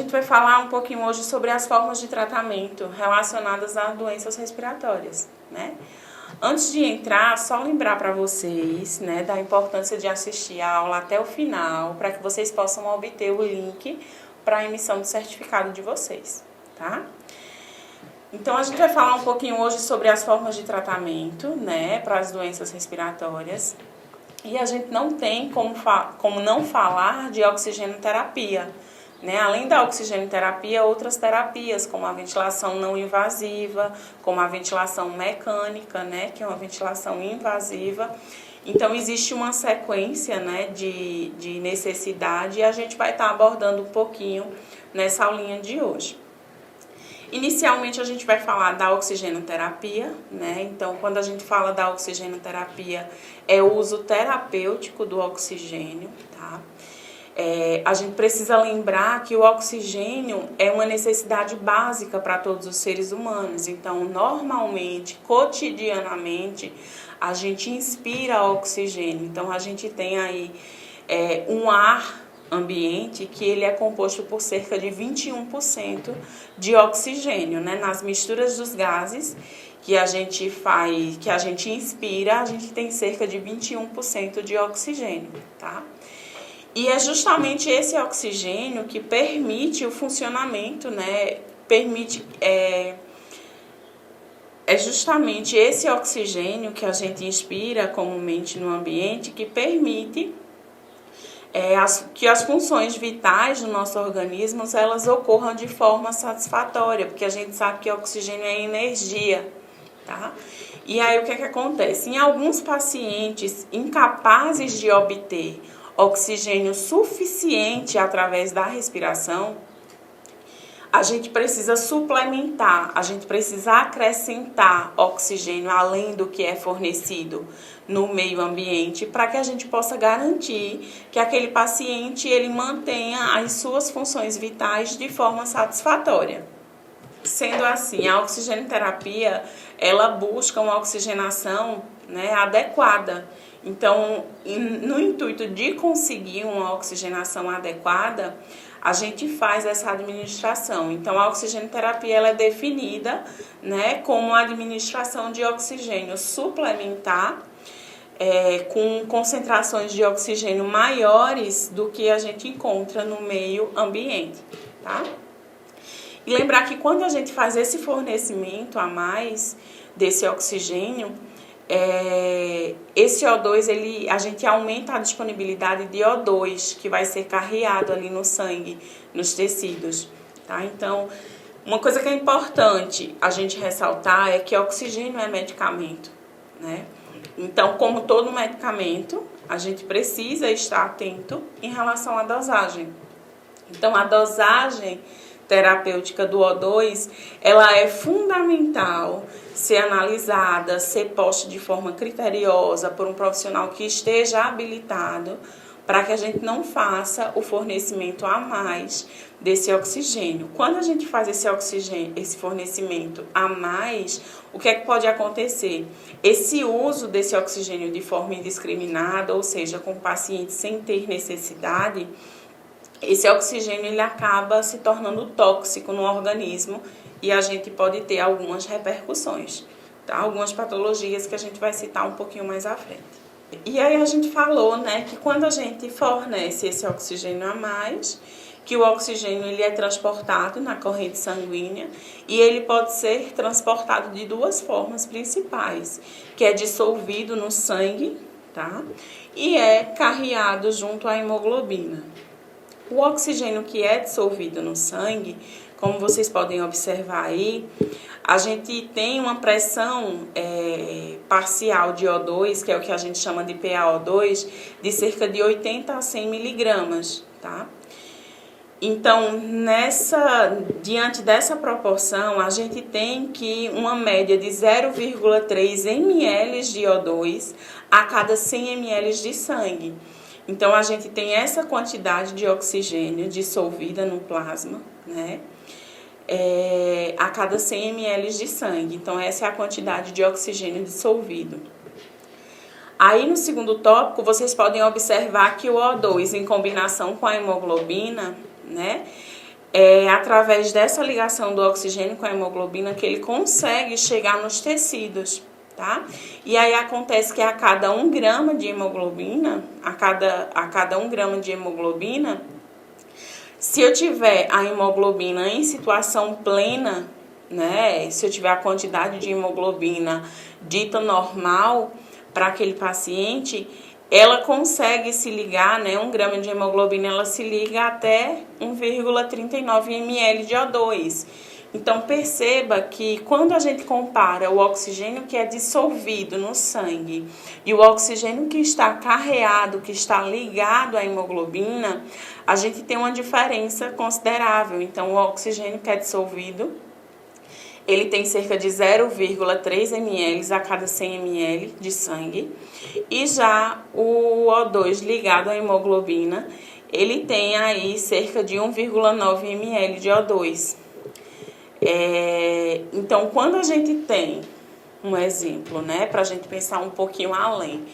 gente vai falar um pouquinho hoje sobre as formas de tratamento relacionadas a doenças respiratórias, né? Antes de entrar, só lembrar para vocês, né, da importância de assistir a aula até o final, para que vocês possam obter o link para a emissão do certificado de vocês, tá? Então, a gente vai falar um pouquinho hoje sobre as formas de tratamento, né, para as doenças respiratórias. E a gente não tem como não falar de oxigenoterapia, né? Além da oxigenoterapia, outras terapias, como a ventilação não invasiva, como a ventilação mecânica, né? Que é uma ventilação invasiva. Então, existe uma sequência, né, de necessidade e a gente vai estar abordando um pouquinho nessa aulinha de hoje. Inicialmente, a gente vai falar da oxigenoterapia, né? Então, quando a gente fala da oxigenoterapia, é o uso terapêutico do oxigênio, tá? A gente precisa lembrar que o oxigênio é uma necessidade básica para todos os seres humanos. Então, normalmente, cotidianamente, a gente inspira oxigênio. Então, a gente tem aí um ar ambiente que ele é composto por cerca de 21% de oxigênio, né? Nas misturas dos gases que a gente faz, que a gente inspira, a gente tem cerca de 21% de oxigênio, tá? E é justamente esse oxigênio que permite o funcionamento, né? É justamente esse oxigênio que a gente inspira comumente no ambiente que permite que as funções vitais do nosso organismo elas ocorram de forma satisfatória, porque a gente sabe que o oxigênio é energia, tá? E aí o que acontece? Em alguns pacientes incapazes de obter oxigênio suficiente através da respiração, a gente precisa suplementar, a gente precisa acrescentar oxigênio além do que é fornecido no meio ambiente para que a gente possa garantir que aquele paciente ele mantenha as suas funções vitais de forma satisfatória. Sendo assim, a oxigenoterapia, ela busca uma oxigenação, né, adequada. Então, no intuito de conseguir uma oxigenação adequada, a gente faz essa administração. Então, a oxigenoterapia ela é definida, né, como a administração de oxigênio suplementar, com concentrações de oxigênio maiores do que a gente encontra no meio ambiente, tá? E lembrar que quando a gente faz esse fornecimento a mais desse oxigênio, esse O2, a gente aumenta a disponibilidade de O2, que vai ser carreado ali no sangue, nos tecidos, tá? Então, uma coisa que é importante a gente ressaltar é que oxigênio é medicamento, né? Então, como todo medicamento, a gente precisa estar atento em relação à dosagem. Então, a dosagem terapêutica do O2, ela é fundamental ser analisada, ser posta de forma criteriosa por um profissional que esteja habilitado para que a gente não faça o fornecimento a mais desse oxigênio. Quando a gente faz esse fornecimento a mais, o que é que pode acontecer? Esse uso desse oxigênio de forma indiscriminada, ou seja, com o paciente sem ter necessidade, esse oxigênio ele acaba se tornando tóxico no organismo e a gente pode ter algumas repercussões, tá? Algumas patologias que a gente vai citar um pouquinho mais à frente. E aí a gente falou, né, que quando a gente fornece esse oxigênio a mais, que o oxigênio ele é transportado na corrente sanguínea e ele pode ser transportado de duas formas principais, que é dissolvido no sangue, tá? E é carreado junto à hemoglobina. O oxigênio que é dissolvido no sangue, como vocês podem observar aí, a gente tem uma pressão parcial de O2, que é o que a gente chama de PaO2, de cerca de 80 a 100 miligramas, tá? Então, diante dessa proporção, a gente tem que uma média de 0,3 ml de O2 a cada 100 ml de sangue. Então, a gente tem essa quantidade de oxigênio dissolvida no plasma, né? A cada 100 ml de sangue. Então, essa é a quantidade de oxigênio dissolvido. Aí, no segundo tópico, vocês podem observar que o O2, em combinação com a hemoglobina, né, é através dessa ligação do oxigênio com a hemoglobina que ele consegue chegar nos tecidos, tá? E aí acontece que a cada 1 grama de hemoglobina, a cada 1 grama de hemoglobina, se eu tiver a hemoglobina em situação plena, né? Se eu tiver a quantidade de hemoglobina dita normal para aquele paciente, ela consegue se ligar, né? 1 grama de hemoglobina, ela se liga até 1,39 ml de O2. Então, perceba que quando a gente compara o oxigênio que é dissolvido no sangue e o oxigênio que está carreado, que está ligado à hemoglobina, a gente tem uma diferença considerável. Então, o oxigênio que é dissolvido, ele tem cerca de 0,3 ml a cada 100 ml de sangue. E já o O2 ligado à hemoglobina, ele tem aí cerca de 1,9 ml de O2. Então, quando a gente tem um exemplo, né, para a gente pensar um pouquinho além,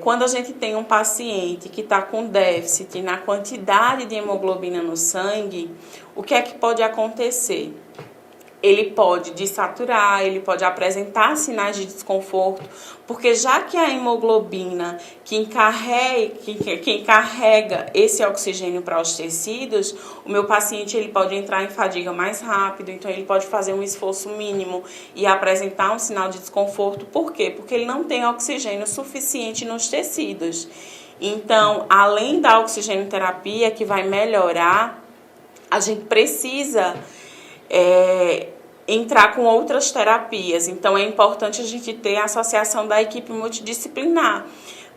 quando a gente tem um paciente que está com déficit na quantidade de hemoglobina no sangue, o que é que pode acontecer? Ele pode desaturar, ele pode apresentar sinais de desconforto, porque já que a hemoglobina que carrega esse oxigênio para os tecidos, o meu paciente ele pode entrar em fadiga mais rápido, então ele pode fazer um esforço mínimo e apresentar um sinal de desconforto. Por quê? Porque ele não tem oxigênio suficiente nos tecidos. Então, além da oxigenoterapia que vai melhorar, a gente precisa entrar com outras terapias. Então, é importante a gente ter a associação da equipe multidisciplinar,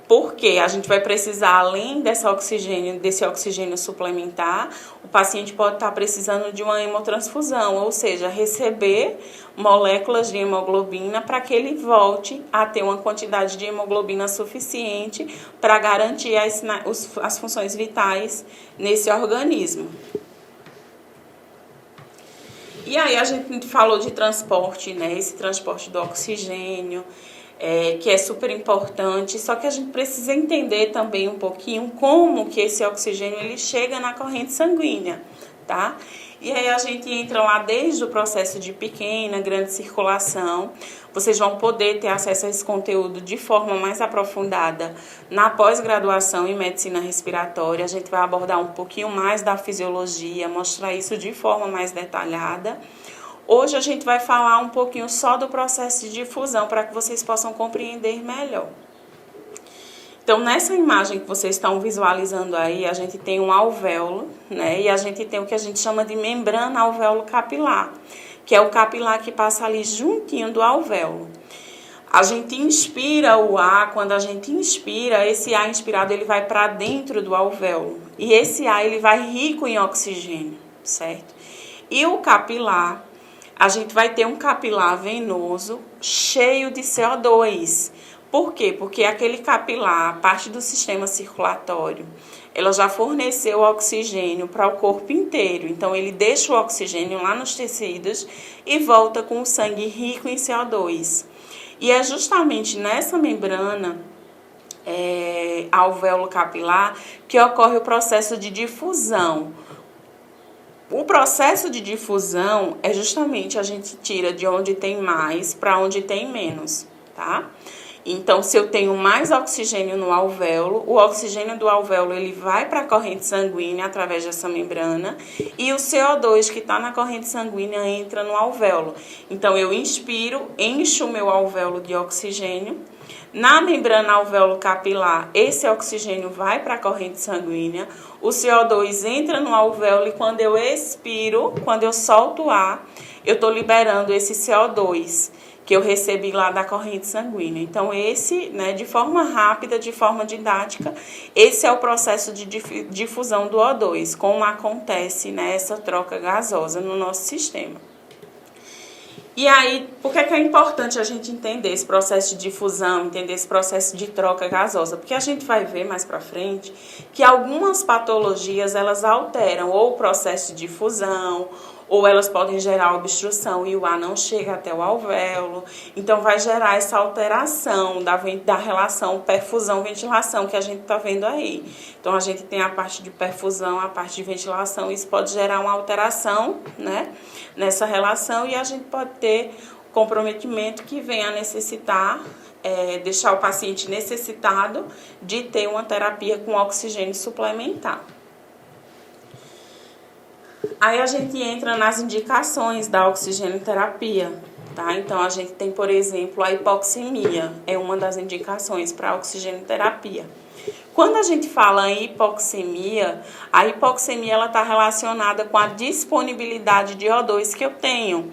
porque a gente vai precisar, além desse oxigênio suplementar, o paciente pode estar precisando de uma hemotransfusão, ou seja, receber moléculas de hemoglobina para que ele volte a ter uma quantidade de hemoglobina suficiente para garantir as funções vitais nesse organismo. E aí a gente falou de transporte, né? Esse transporte do oxigênio, que é super importante, só que a gente precisa entender também um pouquinho como que esse oxigênio ele chega na corrente sanguínea, tá? E aí a gente entra lá desde o processo de pequena, grande circulação. Vocês vão poder ter acesso a esse conteúdo de forma mais aprofundada na pós-graduação em medicina respiratória. A gente vai abordar um pouquinho mais da fisiologia, mostrar isso de forma mais detalhada. Hoje a gente vai falar um pouquinho só do processo de difusão para que vocês possam compreender melhor. Então, nessa imagem que vocês estão visualizando aí, a gente tem um alvéolo, né? E a gente tem o que a gente chama de membrana alvéolo capilar, que é o capilar que passa ali juntinho do alvéolo. A gente inspira o ar, quando a gente inspira, esse ar inspirado ele vai para dentro do alvéolo. E esse ar ele vai rico em oxigênio, certo? E o capilar, a gente vai ter um capilar venoso cheio de CO2. Por quê? Porque aquele capilar, a parte do sistema circulatório, ela já forneceu oxigênio para o corpo inteiro. Então, ele deixa o oxigênio lá nos tecidos e volta com o sangue rico em CO2. E é justamente nessa membrana alvéolo capilar que ocorre o processo de difusão. O processo de difusão é justamente a gente tira de onde tem mais para onde tem menos, tá? Então, se eu tenho mais oxigênio no alvéolo, o oxigênio do alvéolo ele vai para a corrente sanguínea através dessa membrana e o CO2 que está na corrente sanguínea entra no alvéolo. Então, eu inspiro, encho o meu alvéolo de oxigênio. Na membrana alvéolo capilar, esse oxigênio vai para a corrente sanguínea, o CO2 entra no alvéolo e quando eu expiro, quando eu solto o ar, eu estou liberando esse CO2 que eu recebi lá da corrente sanguínea. Então, de forma rápida, de forma didática, esse é o processo de difusão do O2, como acontece essa troca gasosa no nosso sistema. E aí, por que é importante a gente entender esse processo de difusão, entender esse processo de troca gasosa? Porque a gente vai ver mais para frente que algumas patologias elas alteram ou o processo de difusão, ou elas podem gerar obstrução e o ar não chega até o alvéolo. Então, vai gerar essa alteração da relação perfusão-ventilação que a gente está vendo aí. Então, a gente tem a parte de perfusão, a parte de ventilação, isso pode gerar uma alteração, né, nessa relação, e a gente pode ter comprometimento que venha a necessitar, deixar o paciente necessitado de ter uma terapia com oxigênio suplementar. Aí a gente entra nas indicações da oxigenoterapia, tá? Então, a gente tem, por exemplo, a hipoxemia, é uma das indicações para a oxigenoterapia. Quando a gente fala em hipoxemia, a hipoxemia ela está relacionada com a disponibilidade de O2 que eu tenho.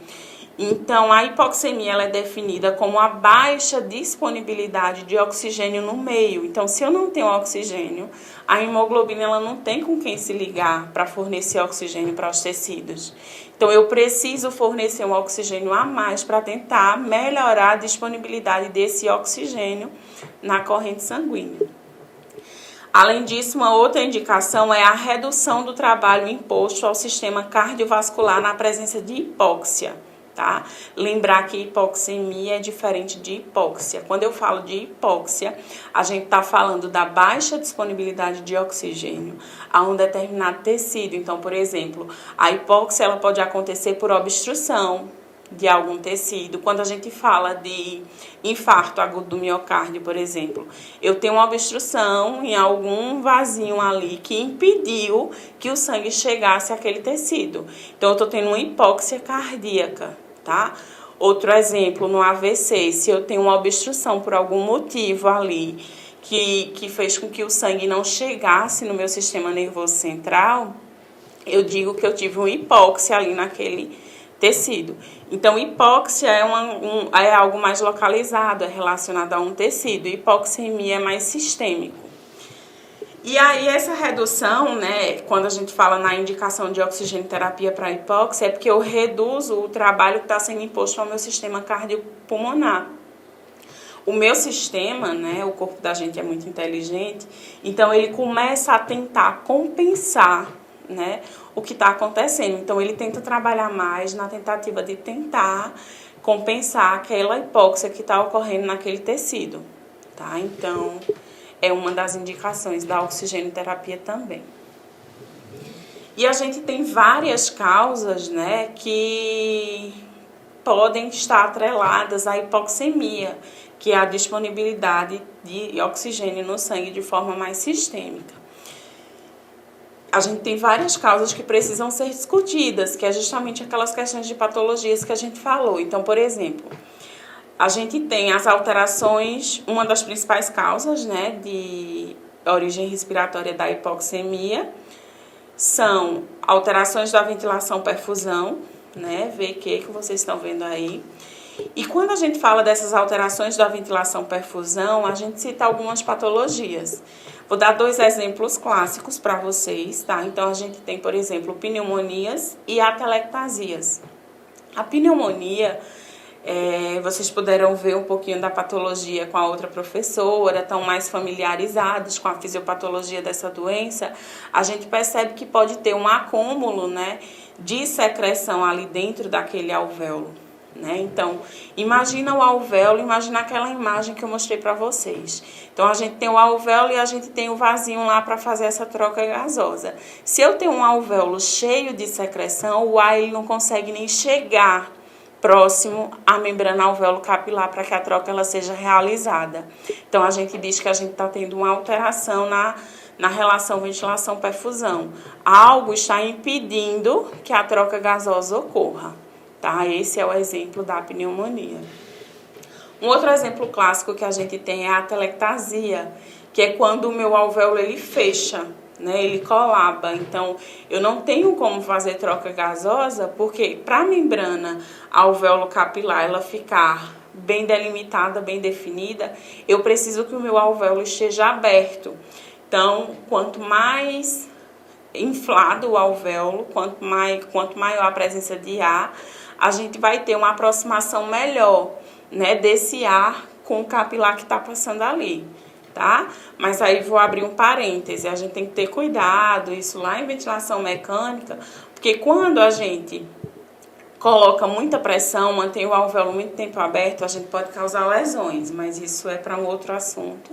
Então, a hipoxemia ela é definida como a baixa disponibilidade de oxigênio no meio. Então, se eu não tenho oxigênio, a hemoglobina ela não tem com quem se ligar para fornecer oxigênio para os tecidos. Então, eu preciso fornecer um oxigênio a mais para tentar melhorar a disponibilidade desse oxigênio na corrente sanguínea. Além disso, uma outra indicação é a redução do trabalho imposto ao sistema cardiovascular na presença de hipóxia. Tá? Lembrar que hipoxemia é diferente de hipóxia. Quando eu falo de hipóxia, a gente está falando da baixa disponibilidade de oxigênio a um determinado tecido. Então, por exemplo, a hipóxia ela pode acontecer por obstrução de algum tecido. Quando a gente fala de infarto agudo do miocárdio, por exemplo, eu tenho uma obstrução em algum vasinho ali que impediu que o sangue chegasse àquele tecido. Então, eu estou tendo uma hipóxia cardíaca, tá? Outro exemplo, no AVC, se eu tenho uma obstrução por algum motivo ali que fez com que o sangue não chegasse no meu sistema nervoso central, eu digo que eu tive uma hipóxia ali naquele tecido. Então, hipóxia é algo mais localizado, é relacionado a um tecido. Hipoxemia é mais sistêmico. E aí, essa redução, né, quando a gente fala na indicação de oxigenoterapia para hipóxia, é porque eu reduzo o trabalho que está sendo imposto ao meu sistema cardiopulmonar. O meu sistema, né, o corpo da gente é muito inteligente, então ele começa a tentar compensar, né, o que está acontecendo. Então, ele tenta trabalhar mais na tentativa de tentar compensar aquela hipóxia que está ocorrendo naquele tecido, tá? Então, é uma das indicações da oxigenoterapia também. E a gente tem várias causas, né, que podem estar atreladas à hipoxemia, que é a disponibilidade de oxigênio no sangue de forma mais sistêmica. A gente tem várias causas que precisam ser discutidas, que é justamente aquelas questões de patologias que a gente falou. Então, por exemplo, a gente tem as alterações, uma das principais causas, né, de origem respiratória da hipoxemia, são alterações da ventilação-perfusão, né, VQ que vocês estão vendo aí. E quando a gente fala dessas alterações da ventilação-perfusão, a gente cita algumas patologias. Vou dar 2 exemplos clássicos para vocês, tá? Então, a gente tem, por exemplo, pneumonias e atelectasias. A pneumonia, vocês puderam ver um pouquinho da patologia com a outra professora, estão mais familiarizados com a fisiopatologia dessa doença. A gente percebe que pode ter um acúmulo, né, de secreção ali dentro daquele alvéolo. Né? Então, imagina o alvéolo, imagina aquela imagem que eu mostrei para vocês. Então, a gente tem o alvéolo e a gente tem o vasinho lá para fazer essa troca gasosa. Se eu tenho um alvéolo cheio de secreção, o ar ele não consegue nem chegar próximo à membrana alvéolo capilar para que a troca ela seja realizada. Então, a gente diz que a gente está tendo uma alteração na relação ventilação-perfusão. Algo está impedindo que a troca gasosa ocorra. Tá? Esse é o exemplo da pneumonia. Um outro exemplo clássico que a gente tem é a atelectasia, que é quando o meu alvéolo ele fecha, né? Ele colaba. Então, eu não tenho como fazer troca gasosa, porque para a membrana alvéolo capilar ela ficar bem delimitada, bem definida, eu preciso que o meu alvéolo esteja aberto. Então, quanto mais inflado o alvéolo, quanto maior a presença de ar, a gente vai ter uma aproximação melhor, né, desse ar com o capilar que está passando ali, tá? Mas aí vou abrir um parêntese, a gente tem que ter cuidado, isso lá em ventilação mecânica, porque quando a gente coloca muita pressão, mantém o alvéolo muito tempo aberto, a gente pode causar lesões, mas isso é para um outro assunto,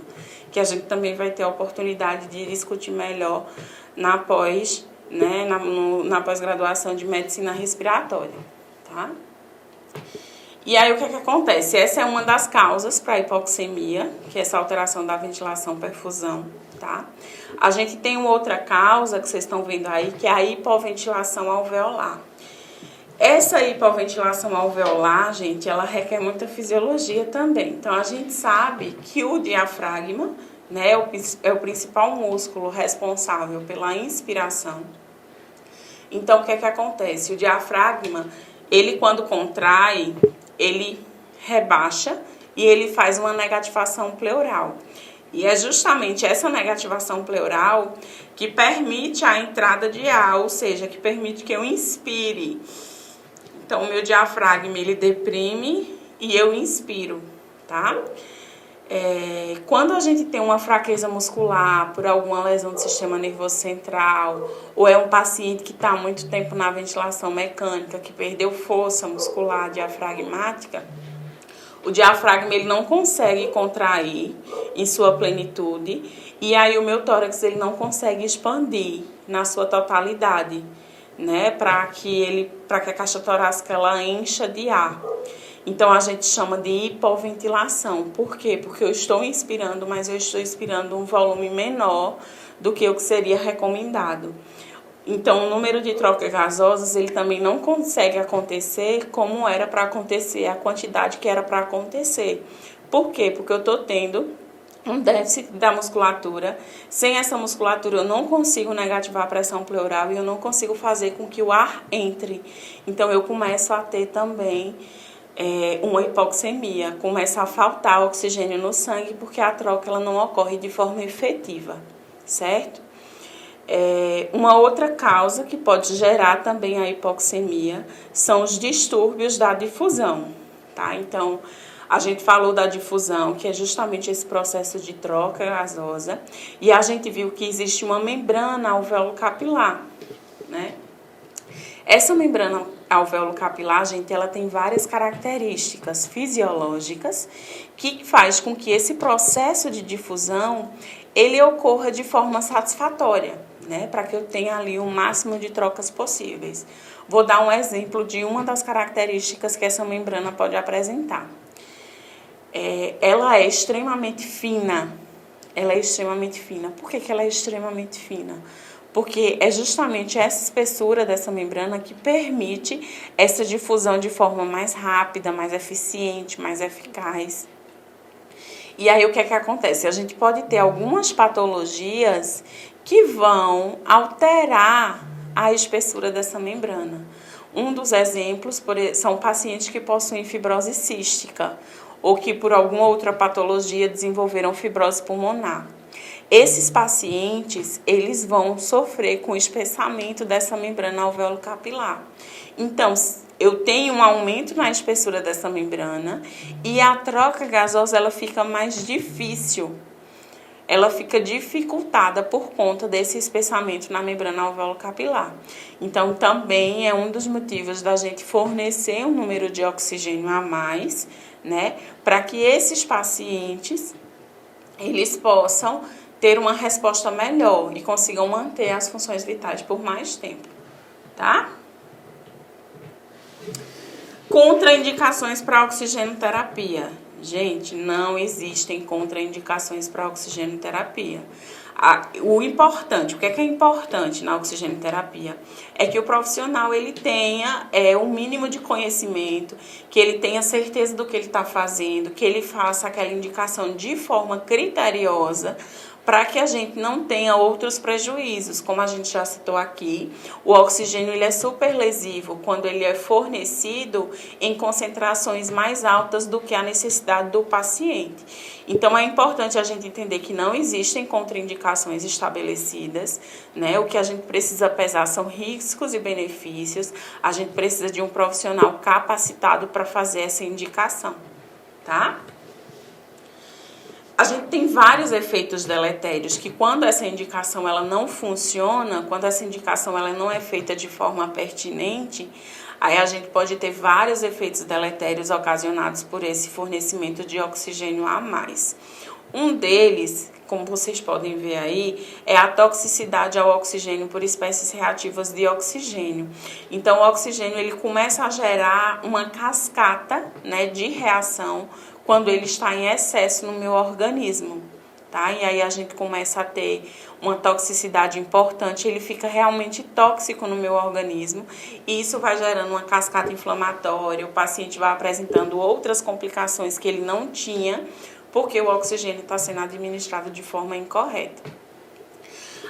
que a gente também vai ter a oportunidade de discutir melhor na pós, né, na pós-graduação de medicina respiratória, tá? E aí o que acontece? Essa é uma das causas para a hipoxemia, que é essa alteração da ventilação-perfusão, tá? A gente tem uma outra causa que vocês estão vendo aí, que é a hipoventilação alveolar. Essa hipoventilação alveolar, gente, ela requer muita fisiologia também. Então, a gente sabe que o diafragma, né, é o principal músculo responsável pela inspiração. Então, o que acontece? O diafragma, ele quando contrai, ele rebaixa e ele faz uma negativação pleural. E é justamente essa negativação pleural que permite a entrada de ar, ou seja, que permite que eu inspire. Então, o meu diafragma, ele deprime e eu inspiro, tá? Quando a gente tem uma fraqueza muscular por alguma lesão do sistema nervoso central, ou é um paciente que está há muito tempo na ventilação mecânica, que perdeu força muscular diafragmática, o diafragma ele não consegue contrair em sua plenitude, e aí o meu tórax ele não consegue expandir na sua totalidade, né, para que a caixa torácica ela encha de ar. Então a gente chama de hipoventilação. Por quê? Porque eu estou inspirando, mas eu estou inspirando um volume menor do que o que seria recomendado. Então o número de trocas gasosas ele também não consegue acontecer como era para acontecer, a quantidade que era para acontecer. Por quê? Porque eu estou tendo um déficit da musculatura. Sem essa musculatura eu não consigo negativar a pressão pleural e eu não consigo fazer com que o ar entre. Então eu começo a ter também uma hipoxemia, começa a faltar oxigênio no sangue porque a troca ela não ocorre de forma efetiva, certo? Uma outra causa que pode gerar também a hipoxemia são os distúrbios da difusão, tá? Então, a gente falou da difusão, que é justamente esse processo de troca gasosa, e a gente viu que existe uma membrana alveolo-capilar, né? Essa membrana alveolo-capilar, gente, ela tem várias características fisiológicas que faz com que esse processo de difusão, ele ocorra de forma satisfatória, né? Para que eu tenha ali o máximo de trocas possíveis. Vou dar um exemplo de uma das características que essa membrana pode apresentar. Ela é extremamente fina. Ela é extremamente fina. Por que ela é extremamente fina? Porque é justamente essa espessura dessa membrana que permite essa difusão de forma mais rápida, mais eficiente, mais eficaz. E aí o que acontece? A gente pode ter algumas patologias que vão alterar a espessura dessa membrana. Um dos exemplos são pacientes que possuem fibrose cística ou que por alguma outra patologia desenvolveram fibrose pulmonar. Esses pacientes, eles vão sofrer com o espessamento dessa membrana alveolo-capilar. Então, eu tenho um aumento na espessura dessa membrana e a troca gasosa ela fica mais difícil. Ela fica dificultada por conta desse espessamento na membrana alveolo-capilar. Então, também é um dos motivos da gente fornecer um número de oxigênio a mais, né, para que esses pacientes eles possam ter uma resposta melhor e consigam manter as funções vitais por mais tempo, tá? Contraindicações para oxigenoterapia. Gente, não existem contraindicações para oxigenoterapia. O importante, o que é importante na oxigenoterapia é que o profissional ele tenha o mínimo de conhecimento, que ele tenha certeza do que ele está fazendo, que ele faça aquela indicação de forma criteriosa, para que a gente não tenha outros prejuízos. Como a gente já citou aqui, o oxigênio ele é super lesivo quando ele é fornecido em concentrações mais altas do que a necessidade do paciente. Então, é importante a gente entender que não existem contraindicações estabelecidas, né? O que a gente precisa pesar são riscos e benefícios. A gente precisa de um profissional capacitado para fazer essa indicação, tá? A gente tem vários efeitos deletérios que quando essa indicação ela não funciona, quando essa indicação ela não é feita de forma pertinente, aí a gente pode ter vários efeitos deletérios ocasionados por esse fornecimento de oxigênio a mais. Um deles, como vocês podem ver aí, é a toxicidade ao oxigênio por espécies reativas de oxigênio. Então, o oxigênio ele começa a gerar uma cascata, né, de reação quando ele está em excesso no meu organismo, tá? E aí a gente começa a ter uma toxicidade importante, ele fica realmente tóxico no meu organismo e isso vai gerando uma cascata inflamatória, o paciente vai apresentando outras complicações que ele não tinha, porque o oxigênio está sendo administrado de forma incorreta.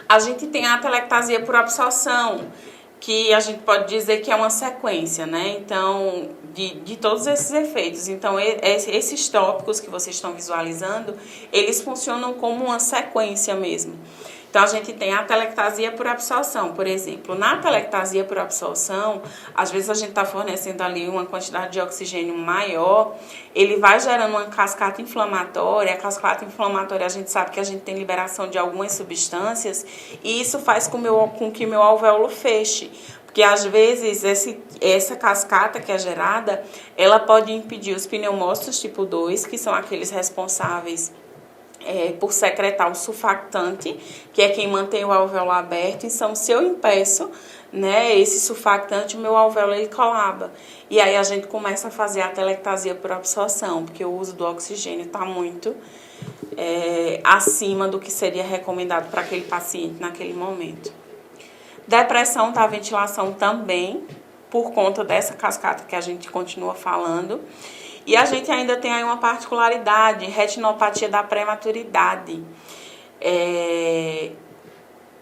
A gente tem a atelectasia por absorção, que a gente pode dizer que é uma sequência, né? Então, de todos esses efeitos. Então, esses tópicos que vocês estão visualizando, eles funcionam como uma sequência mesmo. Então, a gente tem a atelectasia por absorção, por exemplo. Na atelectasia por absorção, às vezes a gente está fornecendo ali uma quantidade de oxigênio maior, ele vai gerando uma cascata inflamatória. A cascata inflamatória, a gente sabe que a gente tem liberação de algumas substâncias, e isso faz com que meu alvéolo feche. Porque, às vezes, essa cascata que é gerada, ela pode impedir os pneumócitos tipo 2, que são aqueles responsáveis por secretar o surfactante, que é quem mantém o alvéolo aberto. Então, se eu impeço, né, esse surfactante, o meu alvéolo ele colaba. E aí a gente começa a fazer a atelectasia por absorção, porque o uso do oxigênio está muito acima do que seria recomendado para aquele paciente naquele momento. Depressão da ventilação também, por conta dessa cascata que a gente continua falando. E a gente ainda tem aí uma particularidade, retinopatia da prematuridade.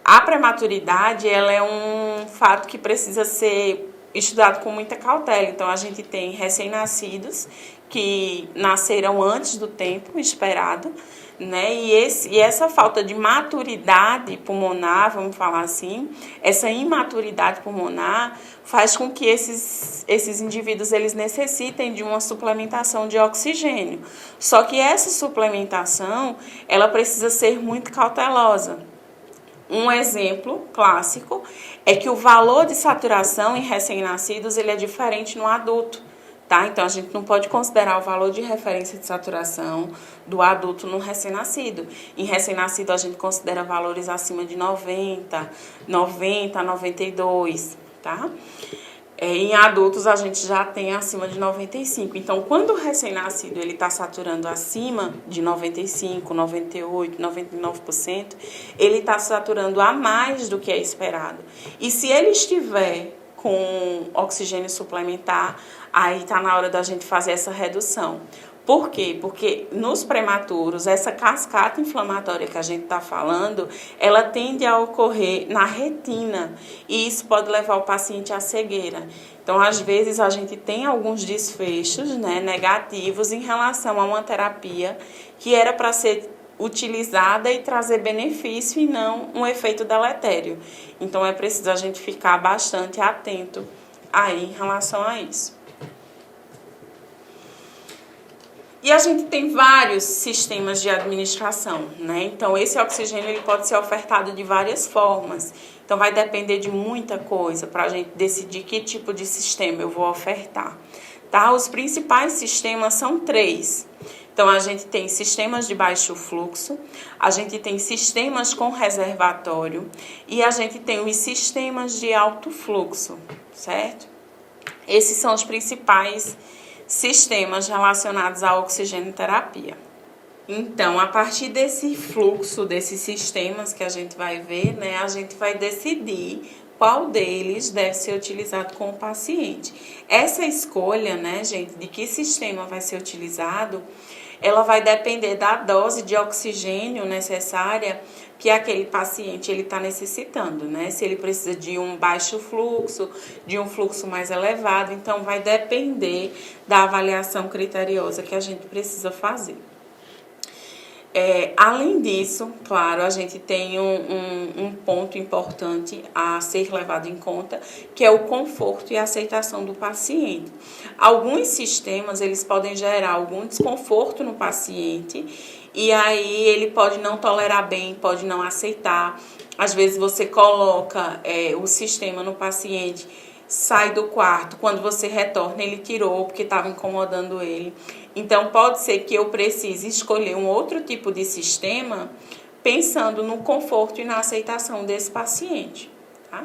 A prematuridade ela é um fato que precisa ser estudado com muita cautela. Então, a gente tem recém-nascidos que nasceram antes do tempo esperado, né? E essa falta de maturidade pulmonar, vamos falar assim, essa imaturidade pulmonar faz com que esses indivíduos eles necessitem de uma suplementação de oxigênio. Só que essa suplementação ela precisa ser muito cautelosa. Um exemplo clássico é que o valor de saturação em recém-nascidos ele é diferente no adulto. Tá? Então, a gente não pode considerar o valor de referência de saturação do adulto no recém-nascido. Em recém-nascido, a gente considera valores acima de 90, 92, tá? Em adultos, a gente já tem acima de 95. Então, quando o recém-nascido está saturando acima de 95, 98, 99%, ele está saturando a mais do que é esperado. E se ele estiver com oxigênio suplementar, aí está na hora da gente fazer essa redução. Por quê? Porque nos prematuros, essa cascata inflamatória que a gente está falando, ela tende a ocorrer na retina e isso pode levar o paciente à cegueira. Então, às vezes, a gente tem alguns desfechos, né, negativos em relação a uma terapia que era para ser utilizada e trazer benefício e não um efeito deletério. Então, é preciso a gente ficar bastante atento aí em relação a isso. E a gente tem vários sistemas de administração, né? Então, esse oxigênio ele pode ser ofertado de várias formas. Então, vai depender de muita coisa para a gente decidir que tipo de sistema eu vou ofertar. Tá? Os principais sistemas são 3. Então, a gente tem sistemas de baixo fluxo, a gente tem sistemas com reservatório e a gente tem os sistemas de alto fluxo, certo? Esses são os principais sistemas relacionados à oxigenoterapia. Então, a partir desse fluxo, desses sistemas que a gente vai ver, né, a gente vai decidir qual deles deve ser utilizado com o paciente. Essa escolha, né, gente, de que sistema vai ser utilizado, ela vai depender da dose de oxigênio necessária que aquele paciente ele está necessitando, né? Se ele precisa de um baixo fluxo, de um fluxo mais elevado, então vai depender da avaliação criteriosa que a gente precisa fazer. Além disso, claro, a gente tem um ponto importante a ser levado em conta, que é o conforto e a aceitação do paciente. Alguns sistemas, eles podem gerar algum desconforto no paciente, e aí ele pode não tolerar bem, pode não aceitar. Às vezes você coloca o sistema no paciente, sai do quarto, quando você retorna ele tirou porque estava incomodando ele. Então pode ser que eu precise escolher um outro tipo de sistema pensando no conforto e na aceitação desse paciente, tá?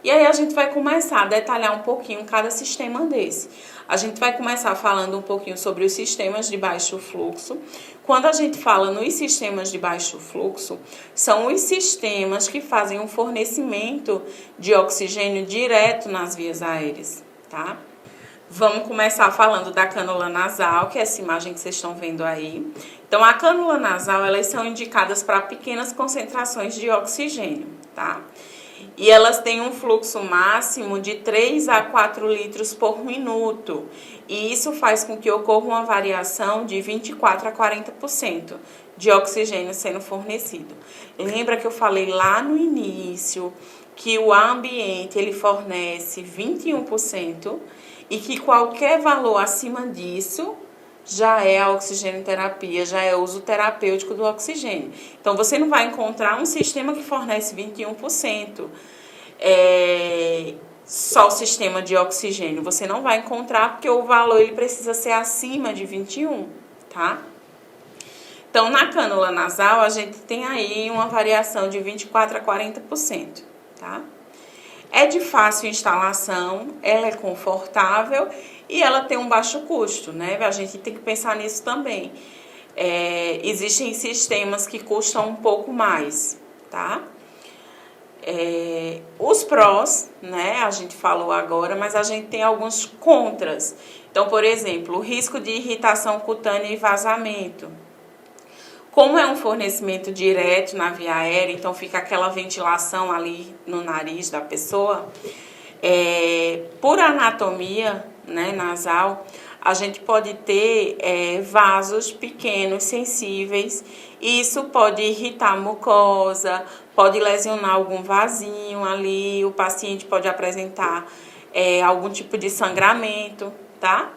E aí a gente vai começar a detalhar um pouquinho cada sistema desse. A gente vai começar falando um pouquinho sobre os sistemas de baixo fluxo. Quando a gente fala nos sistemas de baixo fluxo, são os sistemas que fazem um fornecimento de oxigênio direto nas vias aéreas, tá? Vamos começar falando da cânula nasal, que é essa imagem que vocês estão vendo aí. Então, a cânula nasal, elas são indicadas para pequenas concentrações de oxigênio, tá? E elas têm um fluxo máximo de 3 a 4 litros por minuto. E isso faz com que ocorra uma variação de 24 a 40% de oxigênio sendo fornecido. Lembra que eu falei lá no início que o ambiente ele fornece 21% e que qualquer valor acima disso já é a oxigenoterapia, já é o uso terapêutico do oxigênio. Então, você não vai encontrar um sistema que fornece 21%, só o sistema de oxigênio. Você não vai encontrar porque o valor ele precisa ser acima de 21, tá? Então, na cânula nasal, a gente tem aí uma variação de 24 a 40%, tá? É de fácil instalação, ela é confortável e ela tem um baixo custo, né? A gente tem que pensar nisso também. Existem sistemas que custam um pouco mais, tá? Os prós, né? A gente falou agora, mas a gente tem alguns contras. Então, por exemplo, o risco de irritação cutânea e vazamento. Como é um fornecimento direto na via aérea, então fica aquela ventilação ali no nariz da pessoa, por anatomia, né, nasal, a gente pode ter vasos pequenos, sensíveis, e isso pode irritar a mucosa, pode lesionar algum vasinho ali, o paciente pode apresentar algum tipo de sangramento, tá?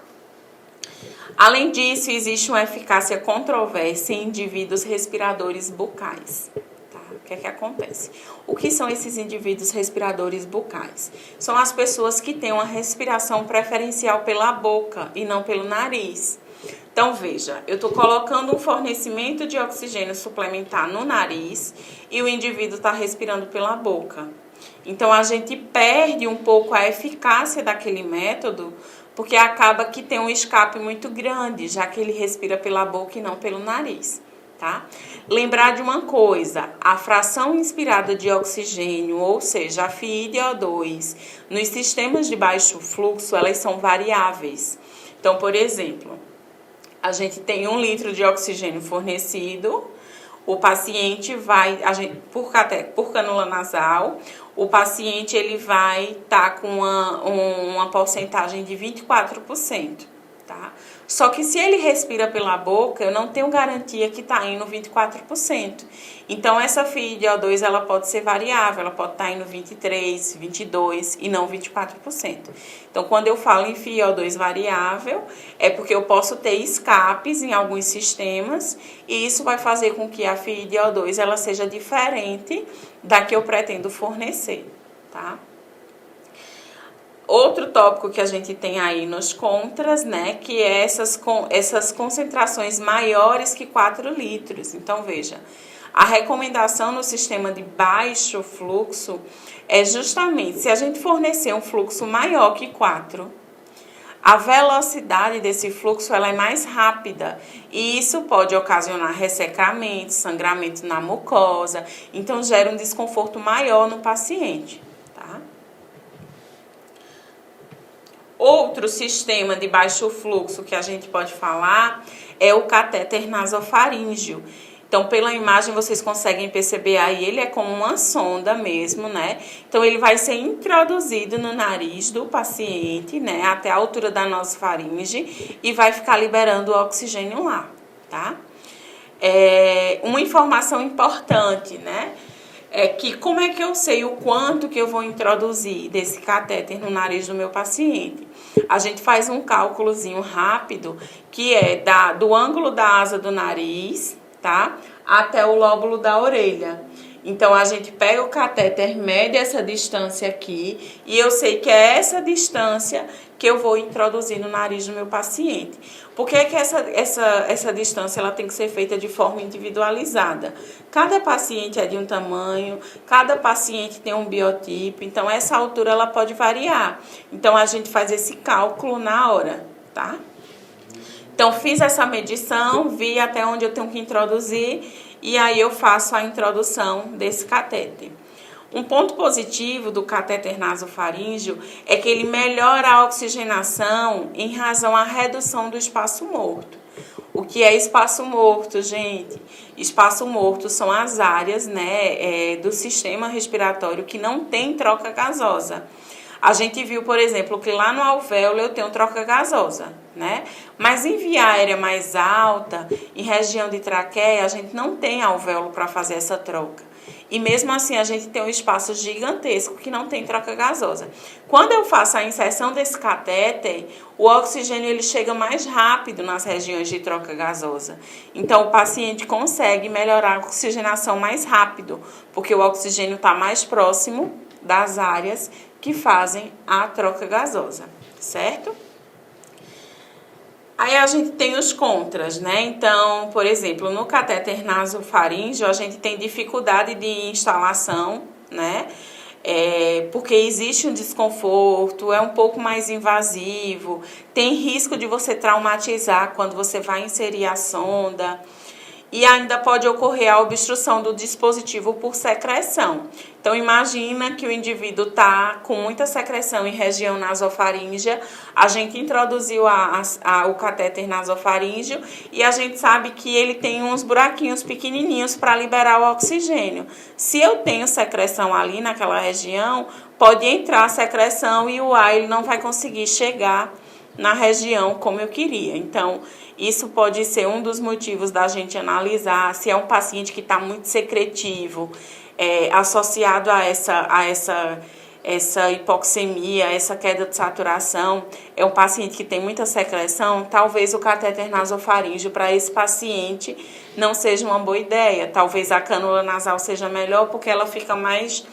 Além disso, existe uma eficácia controversa em indivíduos respiradores bucais. Tá? O que é que acontece? O que são esses indivíduos respiradores bucais? São as pessoas que têm uma respiração preferencial pela boca e não pelo nariz. Então, veja, eu estou colocando um fornecimento de oxigênio suplementar no nariz e o indivíduo está respirando pela boca. Então, a gente perde um pouco a eficácia daquele método, porque acaba que tem um escape muito grande, já que ele respira pela boca e não pelo nariz, tá? Lembrar de uma coisa, a fração inspirada de oxigênio, ou seja, a FII de O2, nos sistemas de baixo fluxo, elas são variáveis. Então, por exemplo, a gente tem 1 litro de oxigênio fornecido, o paciente vai, por canula nasal, o paciente ele vai estar com uma porcentagem de 24%, tá? Só que se ele respira pela boca, eu não tenho garantia que está indo 24%. Então, essa FII de O2 ela pode ser variável, ela pode estar indo 23%, 22% e não 24%. Então, quando eu falo em FII O2 variável, é porque eu posso ter escapes em alguns sistemas e isso vai fazer com que a FII de O2 ela seja diferente da que eu pretendo fornecer, tá? Outro tópico que a gente tem aí nos contras, né, que é essas concentrações maiores que 4 litros. Então, veja, a recomendação no sistema de baixo fluxo é justamente, se a gente fornecer um fluxo maior que 4, a velocidade desse fluxo ela é mais rápida e isso pode ocasionar ressecamento, sangramento na mucosa, então gera um desconforto maior no paciente. Outro sistema de baixo fluxo que a gente pode falar é o catéter nasofaríngeo. Então, pela imagem, vocês conseguem perceber aí, ele é como uma sonda mesmo, né? Então, ele vai ser introduzido no nariz do paciente, né? Até a altura da nasofaringe e vai ficar liberando o oxigênio lá, tá? Uma informação importante, né? É que como é que eu sei o quanto que eu vou introduzir desse catéter no nariz do meu paciente? A gente faz um cálculozinho rápido, que é do ângulo da asa do nariz, tá? Até o lóbulo da orelha. Então, a gente pega o catéter, mede essa distância aqui e eu sei que é essa distância que eu vou introduzir no nariz do meu paciente. Por que essa distância ela tem que ser feita de forma individualizada? Cada paciente é de um tamanho, cada paciente tem um biotipo, então essa altura ela pode variar. Então, a gente faz esse cálculo na hora, tá? Então, fiz essa medição, vi até onde eu tenho que introduzir e aí eu faço a introdução desse catéter. Um ponto positivo do catéter nasofaríngeo é que ele melhora a oxigenação em razão à redução do espaço morto. O que é espaço morto, gente? Espaço morto são as áreas, né, do sistema respiratório que não tem troca gasosa. A gente viu, por exemplo, que lá no alvéolo eu tenho troca gasosa, né? Mas em via aérea mais alta, em região de traqueia, a gente não tem alvéolo para fazer essa troca. E mesmo assim a gente tem um espaço gigantesco que não tem troca gasosa. Quando eu faço a inserção desse catéter, o oxigênio ele chega mais rápido nas regiões de troca gasosa. Então o paciente consegue melhorar a oxigenação mais rápido, porque o oxigênio está mais próximo das áreas que fazem a troca gasosa, certo? Aí a gente tem os contras, né? Então, por exemplo, no catéter nasofaríngeo, a gente tem dificuldade de instalação, né? Porque existe um desconforto, é um pouco mais invasivo, tem risco de você traumatizar quando você vai inserir a sonda. E ainda pode ocorrer a obstrução do dispositivo por secreção. Então, imagina que o indivíduo está com muita secreção em região nasofaríngea, a gente introduziu o catéter nasofaríngeo e a gente sabe que ele tem uns buraquinhos pequenininhos para liberar o oxigênio. Se eu tenho secreção ali naquela região, pode entrar a secreção e o ar ele não vai conseguir chegar na região como eu queria. Então, isso pode ser um dos motivos da gente analisar se é um paciente que está muito secretivo, associado a essa hipoxemia, essa queda de saturação, é um paciente que tem muita secreção, talvez o catéter nasofaríngeo para esse paciente não seja uma boa ideia. Talvez a cânula nasal seja melhor porque ela fica mais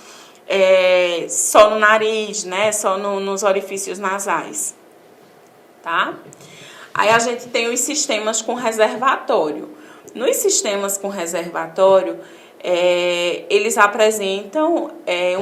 só no nariz, né? Só nos orifícios nasais, tá? Aí a gente tem os sistemas com reservatório. Nos sistemas com reservatório, eles apresentam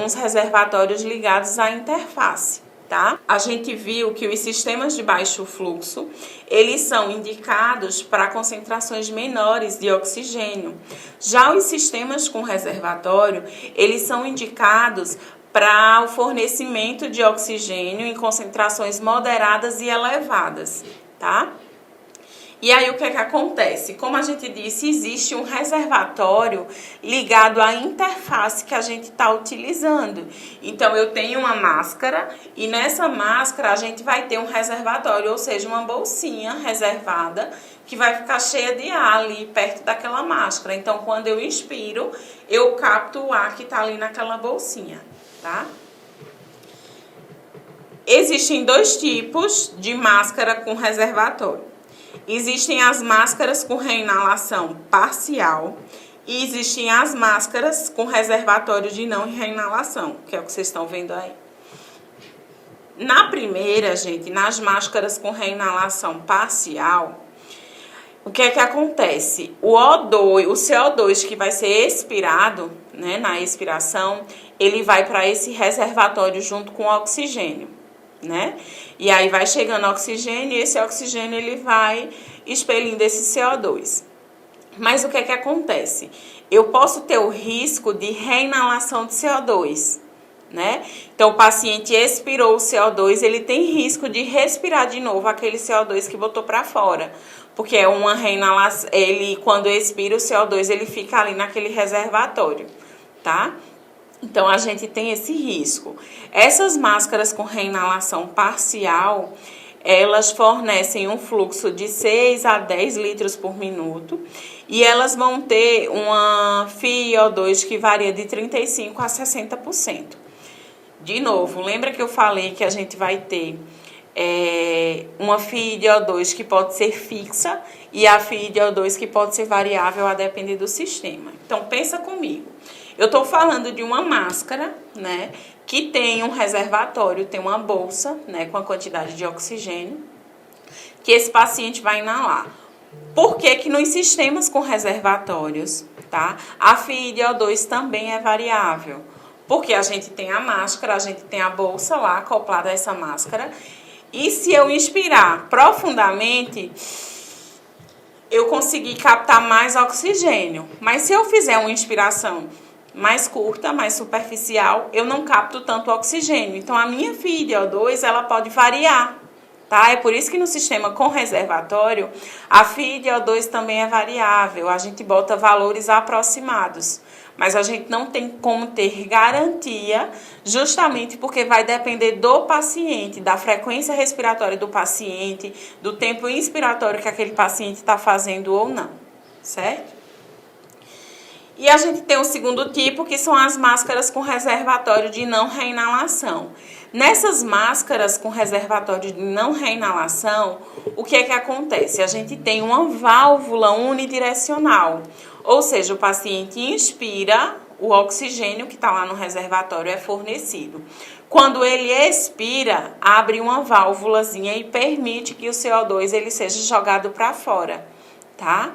uns reservatórios ligados à interface, tá? A gente viu que os sistemas de baixo fluxo, eles são indicados para concentrações menores de oxigênio. Já os sistemas com reservatório, eles são indicados para o fornecimento de oxigênio em concentrações moderadas e elevadas, tá? E aí o que é que acontece? Como a gente disse, existe um reservatório ligado à interface que a gente está utilizando. Então eu tenho uma máscara e nessa máscara a gente vai ter um reservatório, ou seja, uma bolsinha reservada que vai ficar cheia de ar ali perto daquela máscara. Então quando eu inspiro, eu capto o ar que está ali naquela bolsinha, tá? Existem dois tipos de máscara com reservatório. Existem as máscaras com reinalação parcial e existem as máscaras com reservatório de não reinalação, que é o que vocês estão vendo aí. Na primeira, gente, nas máscaras com reinalação parcial, o que é que acontece? O CO2 que vai ser expirado, né, na expiração, ele vai para esse reservatório junto com o oxigênio, né? E aí vai chegando oxigênio e esse oxigênio ele vai expelindo esse CO2. Mas o que é que acontece? Eu posso ter o risco de reinalação de CO2, né? Então, o paciente expirou o CO2, ele tem risco de respirar de novo aquele CO2 que botou para fora, porque é uma reinalação, ele, quando expira o CO2, ele fica ali naquele reservatório, tá? Então, a gente tem esse risco. Essas máscaras com reinalação parcial, elas fornecem um fluxo de 6 a 10 litros por minuto e elas vão ter uma FiO2 que varia de 35% a 60%. De novo, lembra que eu falei que a gente vai ter uma FiO2 que pode ser fixa e a FiO2 que pode ser variável a depender do sistema. Então, pensa comigo. Eu estou falando de uma máscara, né, que tem um reservatório, tem uma bolsa, né, com a quantidade de oxigênio, que esse paciente vai inalar. Por que que nos sistemas com reservatórios, tá, a FiO2 também é variável? Porque a gente tem a máscara, a gente tem a bolsa lá acoplada a essa máscara, e se eu inspirar profundamente, eu conseguir captar mais oxigênio. Mas se eu fizer uma inspiração mais curta, mais superficial, eu não capto tanto oxigênio. Então, a minha FiO2, ela pode variar, tá? É por isso que no sistema com reservatório, a FiO2 também é variável. A gente bota valores aproximados, mas a gente não tem como ter garantia, justamente porque vai depender do paciente, da frequência respiratória do paciente, do tempo inspiratório que aquele paciente está fazendo ou não, certo? E a gente tem o segundo tipo, que são as máscaras com reservatório de não reinalação. Nessas máscaras com reservatório de não reinalação, o que é que acontece? A gente tem uma válvula unidirecional, ou seja, o paciente inspira, o oxigênio que está lá no reservatório é fornecido. Quando ele expira, abre uma válvulazinha e permite que o CO2 ele seja jogado para fora, tá?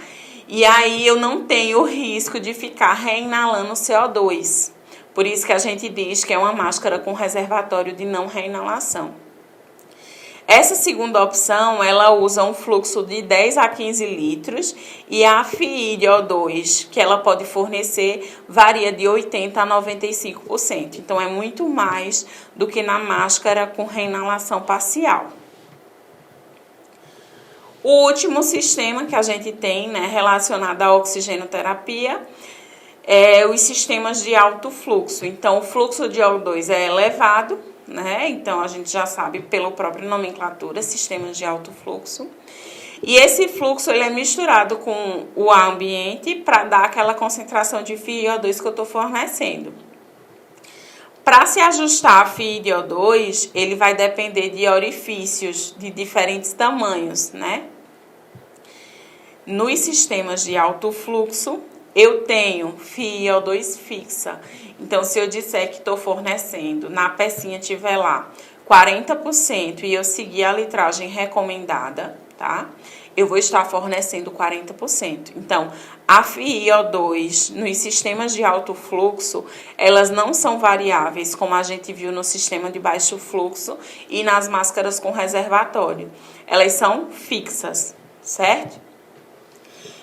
E aí eu não tenho o risco de ficar reinalando CO2. Por isso que a gente diz que é uma máscara com reservatório de não reinalação. Essa segunda opção, ela usa um fluxo de 10 a 15 litros e a FiO2 que ela pode fornecer varia de 80% a 95%. Então, é muito mais do que na máscara com reinalação parcial. O último sistema que a gente tem, né, relacionado à oxigenoterapia é os sistemas de alto fluxo. Então, o fluxo de O2 é elevado, né? Então, a gente já sabe pela própria nomenclatura, sistemas de alto fluxo. E esse fluxo ele é misturado com o ar ambiente para dar aquela concentração de FiO2 que eu estou fornecendo. Para se ajustar a FiO2, ele vai depender de orifícios de diferentes tamanhos, né? Nos sistemas de alto fluxo, eu tenho FiO2 fixa. Então, se eu disser que estou fornecendo, na pecinha tiver lá 40% e eu seguir a litragem recomendada, tá? Eu vou estar fornecendo 40%. Então, a FiO2 nos sistemas de alto fluxo, elas não são variáveis, como a gente viu no sistema de baixo fluxo e nas máscaras com reservatório. Elas são fixas, certo?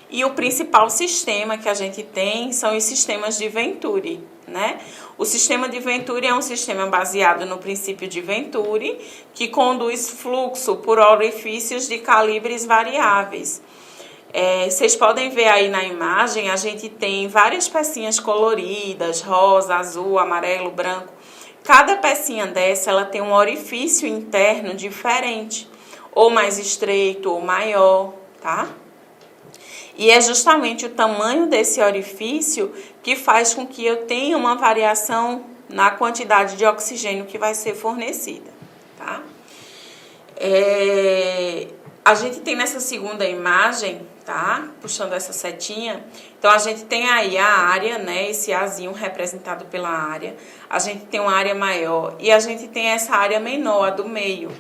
E o principal sistema que a gente tem são os sistemas de Venturi, né? O sistema de Venturi é um sistema baseado no princípio de Venturi, que conduz fluxo por orifícios de calibres variáveis. Vocês podem ver aí na imagem, a gente tem várias pecinhas coloridas, rosa, azul, amarelo, branco. Cada pecinha dessa, ela tem um orifício interno diferente, ou mais estreito ou maior, tá? E é justamente o tamanho desse orifício que faz com que eu tenha uma variação na quantidade de oxigênio que vai ser fornecida, tá? A gente tem nessa segunda imagem, tá? Puxando essa setinha. Então, a gente tem aí a área, né? Esse azinho representado pela área. A gente tem uma área maior e a gente tem essa área menor, a do meio.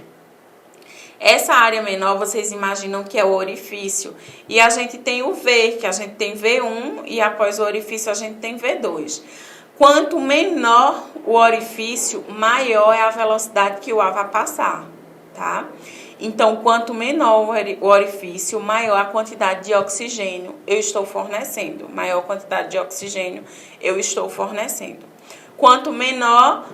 Essa área menor, vocês imaginam que é o orifício. E a gente tem o V, que a gente tem V1 e após o orifício a gente tem V2. Quanto menor o orifício, maior é a velocidade que o ar vai passar, tá? Então, quanto menor o orifício, maior a quantidade de oxigênio eu estou fornecendo. Maior quantidade de oxigênio eu estou fornecendo. Quanto menor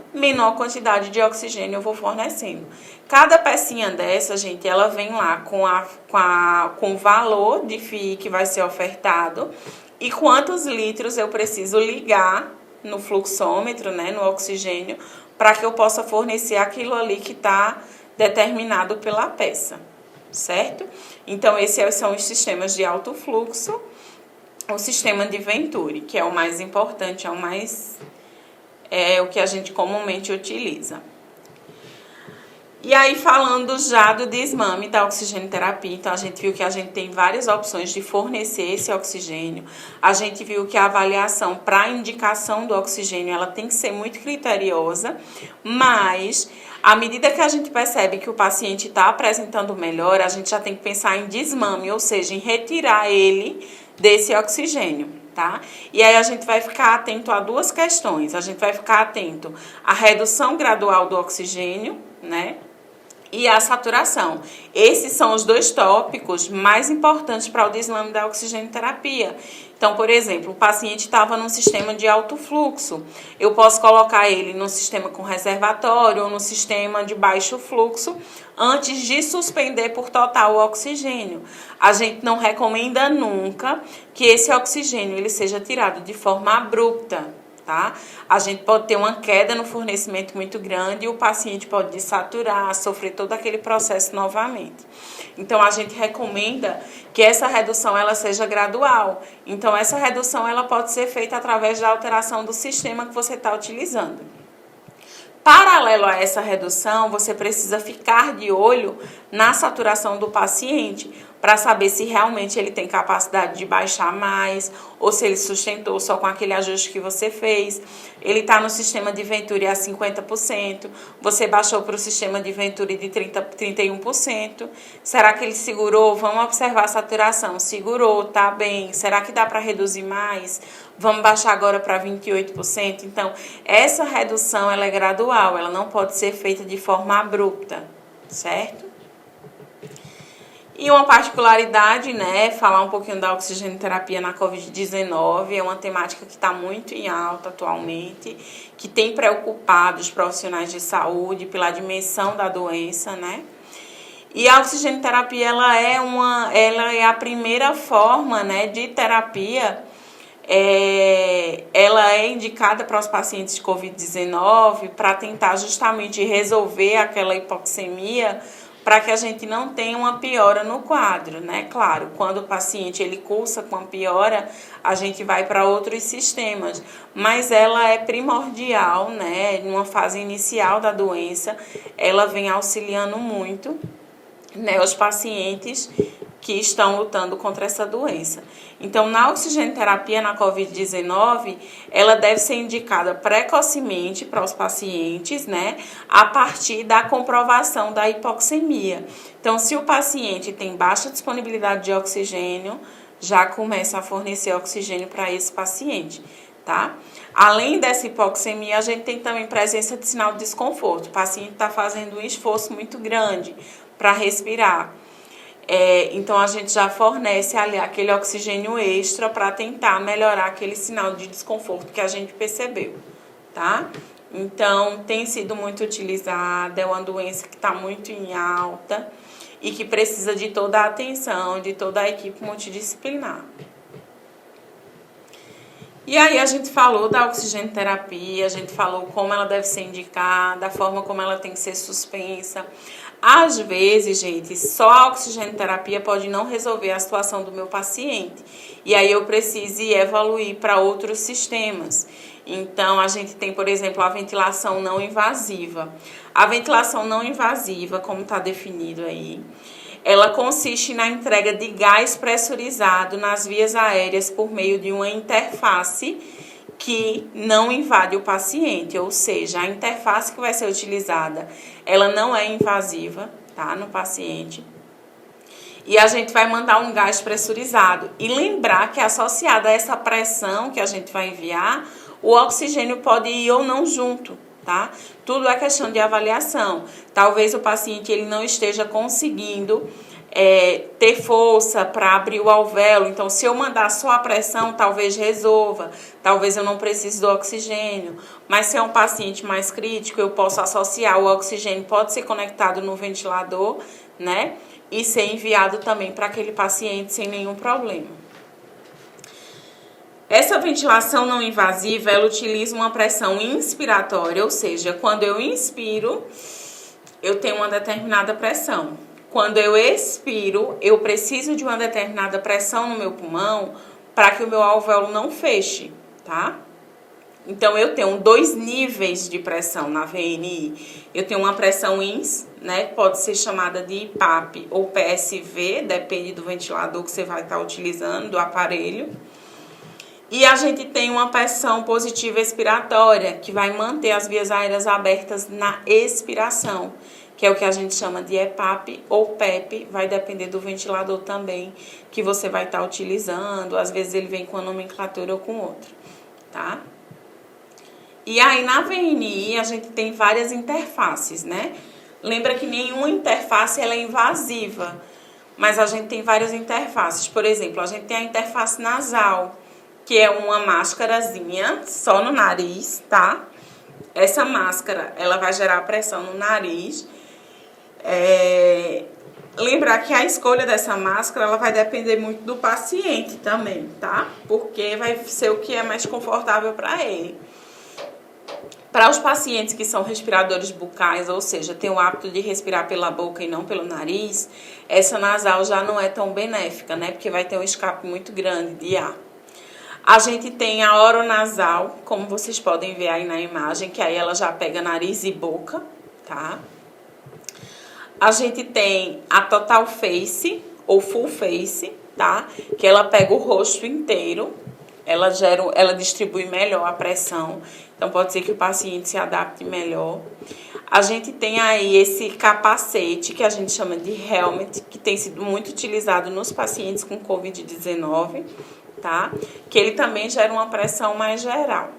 quantidade de oxigênio eu vou fornecendo. Cada pecinha dessa, gente, ela vem lá com o valor de FII que vai ser ofertado e quantos litros eu preciso ligar no fluxômetro, né, no oxigênio, para que eu possa fornecer aquilo ali que está determinado pela peça, certo? Então, esses são os sistemas de alto fluxo, o sistema de Venturi, que é o mais importante, é o que a gente comumente utiliza. E aí, falando já do desmame da oxigenoterapia, então a gente viu que a gente tem várias opções de fornecer esse oxigênio. A gente viu que a avaliação para a indicação do oxigênio, ela tem que ser muito criteriosa, mas à medida que a gente percebe que o paciente está apresentando melhora, a gente já tem que pensar em desmame, ou seja, em retirar ele desse oxigênio, tá? E aí a gente vai ficar atento a duas questões. A gente vai ficar atento à redução gradual do oxigênio, né? E a saturação. Esses são os dois tópicos mais importantes para o desmame da oxigenoterapia. Então, por exemplo, o paciente estava num sistema de alto fluxo. Eu posso colocar ele num sistema com reservatório ou no sistema de baixo fluxo antes de suspender por total o oxigênio. A gente não recomenda nunca que esse oxigênio ele seja tirado de forma abrupta. Tá? A gente pode ter uma queda no fornecimento muito grande e o paciente pode desaturar, sofrer todo aquele processo novamente. Então, a gente recomenda que essa redução ela seja gradual. Então, essa redução ela pode ser feita através da alteração do sistema que você está utilizando. Paralelo a essa redução, você precisa ficar de olho na saturação do paciente para saber se realmente ele tem capacidade de baixar mais ou se ele sustentou só com aquele ajuste que você fez. Ele está no sistema de Venturi a 50%, você baixou para o sistema de Venturi de 31%. Será que ele segurou? Vamos observar a saturação. Segurou, tá bem. Será que dá para reduzir mais? Vamos baixar agora para 28%. Então, essa redução ela é gradual, ela não pode ser feita de forma abrupta, certo? E uma particularidade, né, falar um pouquinho da oxigenoterapia na Covid-19, é uma temática que está muito em alta atualmente, que tem preocupado os profissionais de saúde pela dimensão da doença, né? E a oxigenoterapia, ela é a primeira forma, né, de terapia. Ela é indicada para os pacientes de Covid-19 para tentar justamente resolver aquela hipoxemia, para que a gente não tenha uma piora no quadro, né? Claro, quando o paciente ele cursa com a piora, a gente vai para outros sistemas, mas ela é primordial, né? Numa fase inicial da doença, ela vem auxiliando muito, né, os pacientes que estão lutando contra essa doença. Então, na oxigenoterapia na Covid-19, ela deve ser indicada precocemente para os pacientes, né, a partir da comprovação da hipoxemia. Então, se o paciente tem baixa disponibilidade de oxigênio, já começa a fornecer oxigênio para esse paciente, tá? Além dessa hipoxemia, a gente tem também presença de sinal de desconforto. O paciente está fazendo um esforço muito grande para respirar. Então, a gente já fornece ali aquele oxigênio extra para tentar melhorar aquele sinal de desconforto que a gente percebeu, tá? Então, tem sido muito utilizada, é uma doença que está muito em alta e que precisa de toda a atenção, de toda a equipe multidisciplinar. E aí a gente falou da oxigenoterapia, a gente falou como ela deve ser indicada, a forma como ela tem que ser suspensa. Às vezes, gente, só a oxigenoterapia pode não resolver a situação do meu paciente. E aí eu preciso evoluir para outros sistemas. Então, a gente tem, por exemplo, a ventilação não invasiva. A ventilação não invasiva, como está definido aí, ela consiste na entrega de gás pressurizado nas vias aéreas por meio de uma interface que não invade o paciente, ou seja, a interface que vai ser utilizada, ela não é invasiva, tá, no paciente. E a gente vai mandar um gás pressurizado. E lembrar que associada a essa pressão que a gente vai enviar, o oxigênio pode ir ou não junto, tá? Tudo é questão de avaliação. Talvez o paciente ele não esteja conseguindo ter força para abrir o alvéolo. Então, se eu mandar só a pressão, talvez resolva, talvez eu não precise do oxigênio. Mas se é um paciente mais crítico, eu posso associar o oxigênio, pode ser conectado no ventilador, né? E ser enviado também para aquele paciente sem nenhum problema. Essa ventilação não invasiva, ela utiliza uma pressão inspiratória, ou seja, quando eu inspiro, eu tenho uma determinada pressão. Quando eu expiro, eu preciso de uma determinada pressão no meu pulmão para que o meu alvéolo não feche, tá? Então, eu tenho 2 níveis de pressão na VNI. Eu tenho uma pressão INS, né, que pode ser chamada de IPAP ou PSV, depende do ventilador que você vai estar utilizando, do aparelho. E a gente tem uma pressão positiva expiratória, que vai manter as vias aéreas abertas na expiração, que é o que a gente chama de EPAP ou PEP, vai depender do ventilador também que você vai estar utilizando. Às vezes ele vem com uma nomenclatura ou com outra, tá? E aí, na VNI, a gente tem várias interfaces, né? Lembra que nenhuma interface ela é invasiva, mas a gente tem várias interfaces. Por exemplo, a gente tem a interface nasal, que é uma máscarazinha só no nariz, tá? Essa máscara, ela vai gerar pressão no nariz. Lembrar que a escolha dessa máscara, ela vai depender muito do paciente também, tá? Porque vai ser o que é mais confortável para ele. Para os pacientes que são respiradores bucais, ou seja, tem o hábito de respirar pela boca e não pelo nariz, essa nasal já não é tão benéfica, né? Porque vai ter um escape muito grande de ar. A gente tem a oronasal, como vocês podem ver aí na imagem, que aí ela já pega nariz e boca, tá? A gente tem a total face, ou full face, tá? Que ela pega o rosto inteiro, ela distribui melhor a pressão, então pode ser que o paciente se adapte melhor. A gente tem aí esse capacete, que a gente chama de helmet, que tem sido muito utilizado nos pacientes com Covid-19, tá? Que ele também gera uma pressão mais geral.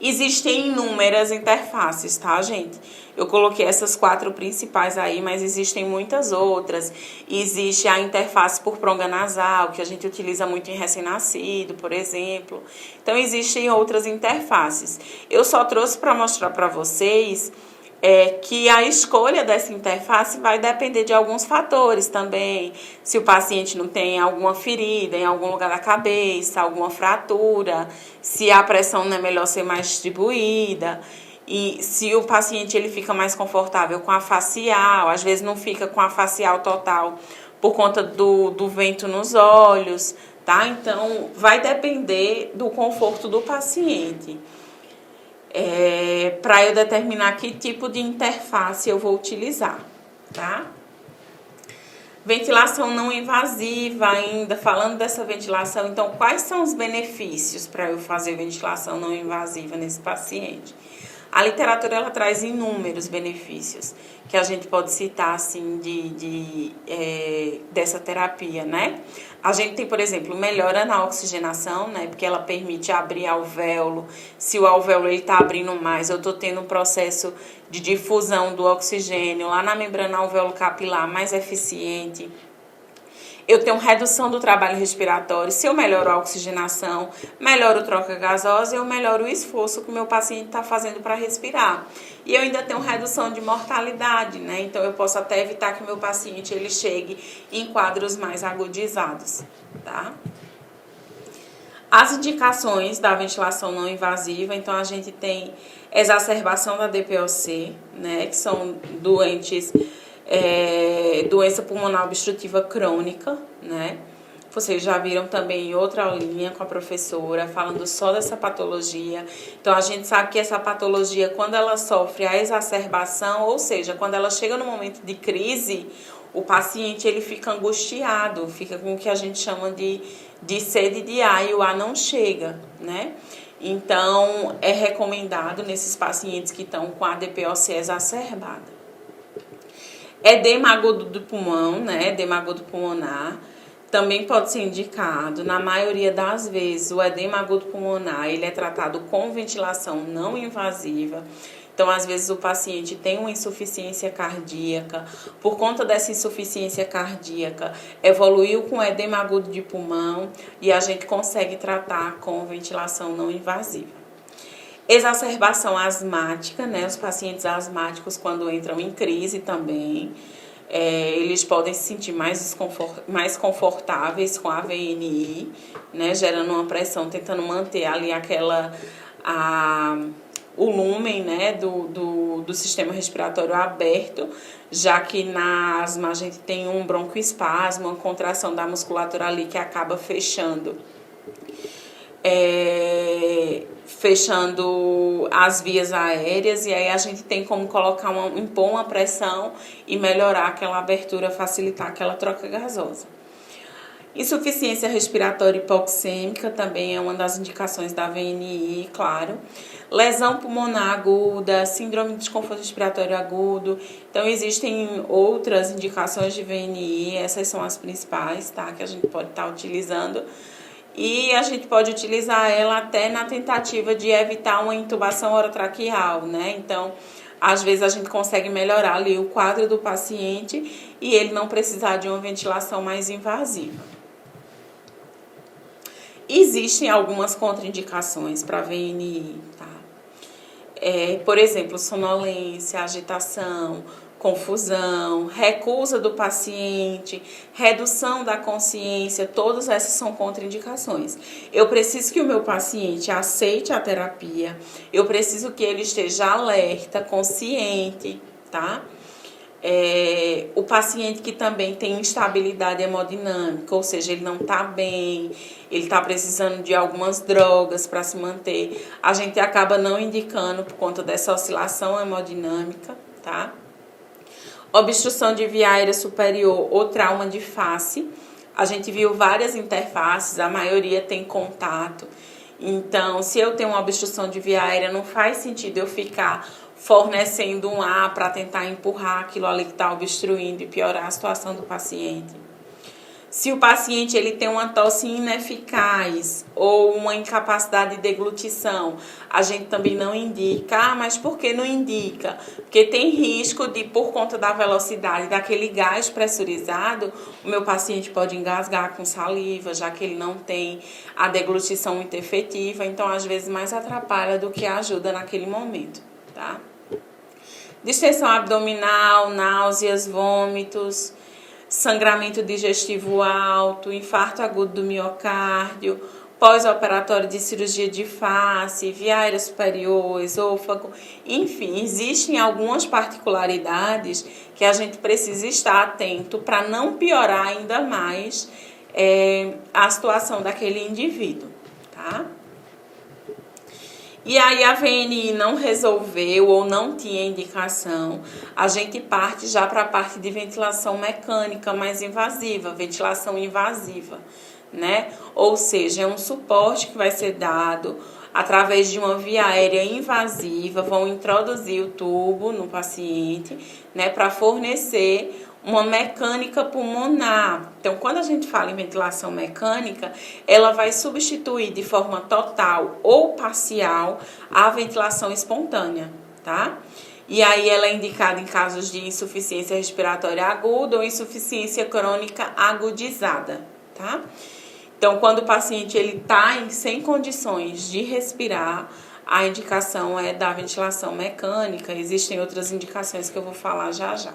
Existem inúmeras interfaces, tá, gente? Eu coloquei essas 4 principais aí, mas existem muitas outras. Existe a interface por pronga nasal, que a gente utiliza muito em recém-nascido, por exemplo. Então, existem outras interfaces. Eu só trouxe para mostrar para vocês que a escolha dessa interface vai depender de alguns fatores também. Se o paciente não tem alguma ferida em algum lugar da cabeça, alguma fratura, se a pressão não é melhor ser mais distribuída, e se o paciente ele fica mais confortável com a facial, às vezes não fica com a facial total por conta do vento nos olhos, tá? Então, vai depender do conforto do paciente. Para eu determinar que tipo de interface eu vou utilizar, tá? Ventilação não invasiva ainda, falando dessa ventilação, então quais são os benefícios para eu fazer ventilação não invasiva nesse paciente? A literatura ela traz inúmeros benefícios que a gente pode citar assim dessa terapia, né? A gente tem, por exemplo, melhora na oxigenação, né? Porque ela permite abrir alvéolo. Se o alvéolo está abrindo mais, eu estou tendo um processo de difusão do oxigênio lá na membrana alvéolo capilar mais eficiente. Eu tenho redução do trabalho respiratório. Se eu melhoro a oxigenação, melhoro a troca gasosa, eu melhoro o esforço que o meu paciente está fazendo para respirar. E eu ainda tenho redução de mortalidade, né? Então, eu posso até evitar que o meu paciente ele chegue em quadros mais agudizados, tá? As indicações da ventilação não invasiva, então a gente tem exacerbação da DPOC, né? Que são doença pulmonar obstrutiva crônica, né? Vocês já viram também em outra aulinha com a professora falando só dessa patologia. Então, a gente sabe que essa patologia, quando ela sofre a exacerbação, ou seja, quando ela chega no momento de crise, o paciente ele fica angustiado, fica com o que a gente chama de sede de ar e o ar não chega, né? Então, é recomendado nesses pacientes que estão com a DPOC exacerbada. Edema agudo do pulmão, né? Edema agudo pulmonar, também pode ser indicado. Na maioria das vezes, o edema agudo pulmonar, ele é tratado com ventilação não invasiva. Então, às vezes, o paciente tem uma insuficiência cardíaca. Por conta dessa insuficiência cardíaca, evoluiu com edema agudo de pulmão e a gente consegue tratar com ventilação não invasiva. Exacerbação asmática, né? Os pacientes asmáticos, quando entram em crise também, eles podem se sentir mais confortáveis com a VNI, né? Gerando uma pressão, tentando manter ali o lumen, né, do sistema respiratório aberto, já que na asma a gente tem um broncoespasmo, uma contração da musculatura ali que acaba fechando as vias aéreas, e aí a gente tem como impor uma pressão e melhorar aquela abertura, facilitar aquela troca gasosa. Insuficiência respiratória hipoxêmica também é uma das indicações da VNI, claro. Lesão pulmonar aguda, síndrome de desconforto respiratório agudo. Então, existem outras indicações de VNI, essas são as principais, tá? Que a gente pode estar utilizando. E a gente pode utilizar ela até na tentativa de evitar uma intubação orotraqueal, né? Então, às vezes a gente consegue melhorar ali o quadro do paciente e ele não precisar de uma ventilação mais invasiva. Existem algumas contraindicações para VNI, tá? Por exemplo, sonolência, agitação, confusão, recusa do paciente, redução da consciência, todas essas são contraindicações. Eu preciso que o meu paciente aceite a terapia, eu preciso que ele esteja alerta, consciente, tá? O paciente que também tem instabilidade hemodinâmica, ou seja, ele não está bem, ele está precisando de algumas drogas para se manter, a gente acaba não indicando por conta dessa oscilação hemodinâmica, tá? Obstrução de via aérea superior ou trauma de face, a gente viu várias interfaces, a maioria tem contato. Então, se eu tenho uma obstrução de via aérea, não faz sentido eu ficar fornecendo um ar para tentar empurrar aquilo ali que está obstruindo e piorar a situação do paciente. Se o paciente ele tem uma tosse ineficaz ou uma incapacidade de deglutição, a gente também não indica. Mas por que não indica? Porque tem risco de, por conta da velocidade daquele gás pressurizado, o meu paciente pode engasgar com saliva, já que ele não tem a deglutição muito efetiva. Então, às vezes, mais atrapalha do que ajuda naquele momento, tá? Distensão abdominal, náuseas, vômitos, sangramento digestivo alto, infarto agudo do miocárdio, pós-operatório de cirurgia de face, via aérea superior, esôfago, enfim, existem algumas particularidades que a gente precisa estar atento para não piorar ainda mais a situação daquele indivíduo, tá? E aí a VNI não resolveu ou não tinha indicação, a gente parte já para a parte de ventilação mecânica mais invasiva, ventilação invasiva, né? Ou seja, é um suporte que vai ser dado através de uma via aérea invasiva, vão introduzir o tubo no paciente, né, para fornecer uma mecânica pulmonar. Então, quando a gente fala em ventilação mecânica, ela vai substituir de forma total ou parcial a ventilação espontânea, tá? E aí ela é indicada em casos de insuficiência respiratória aguda ou insuficiência crônica agudizada, tá? Então, quando o paciente ele está sem condições de respirar, a indicação é da ventilação mecânica. Existem outras indicações que eu vou falar já já.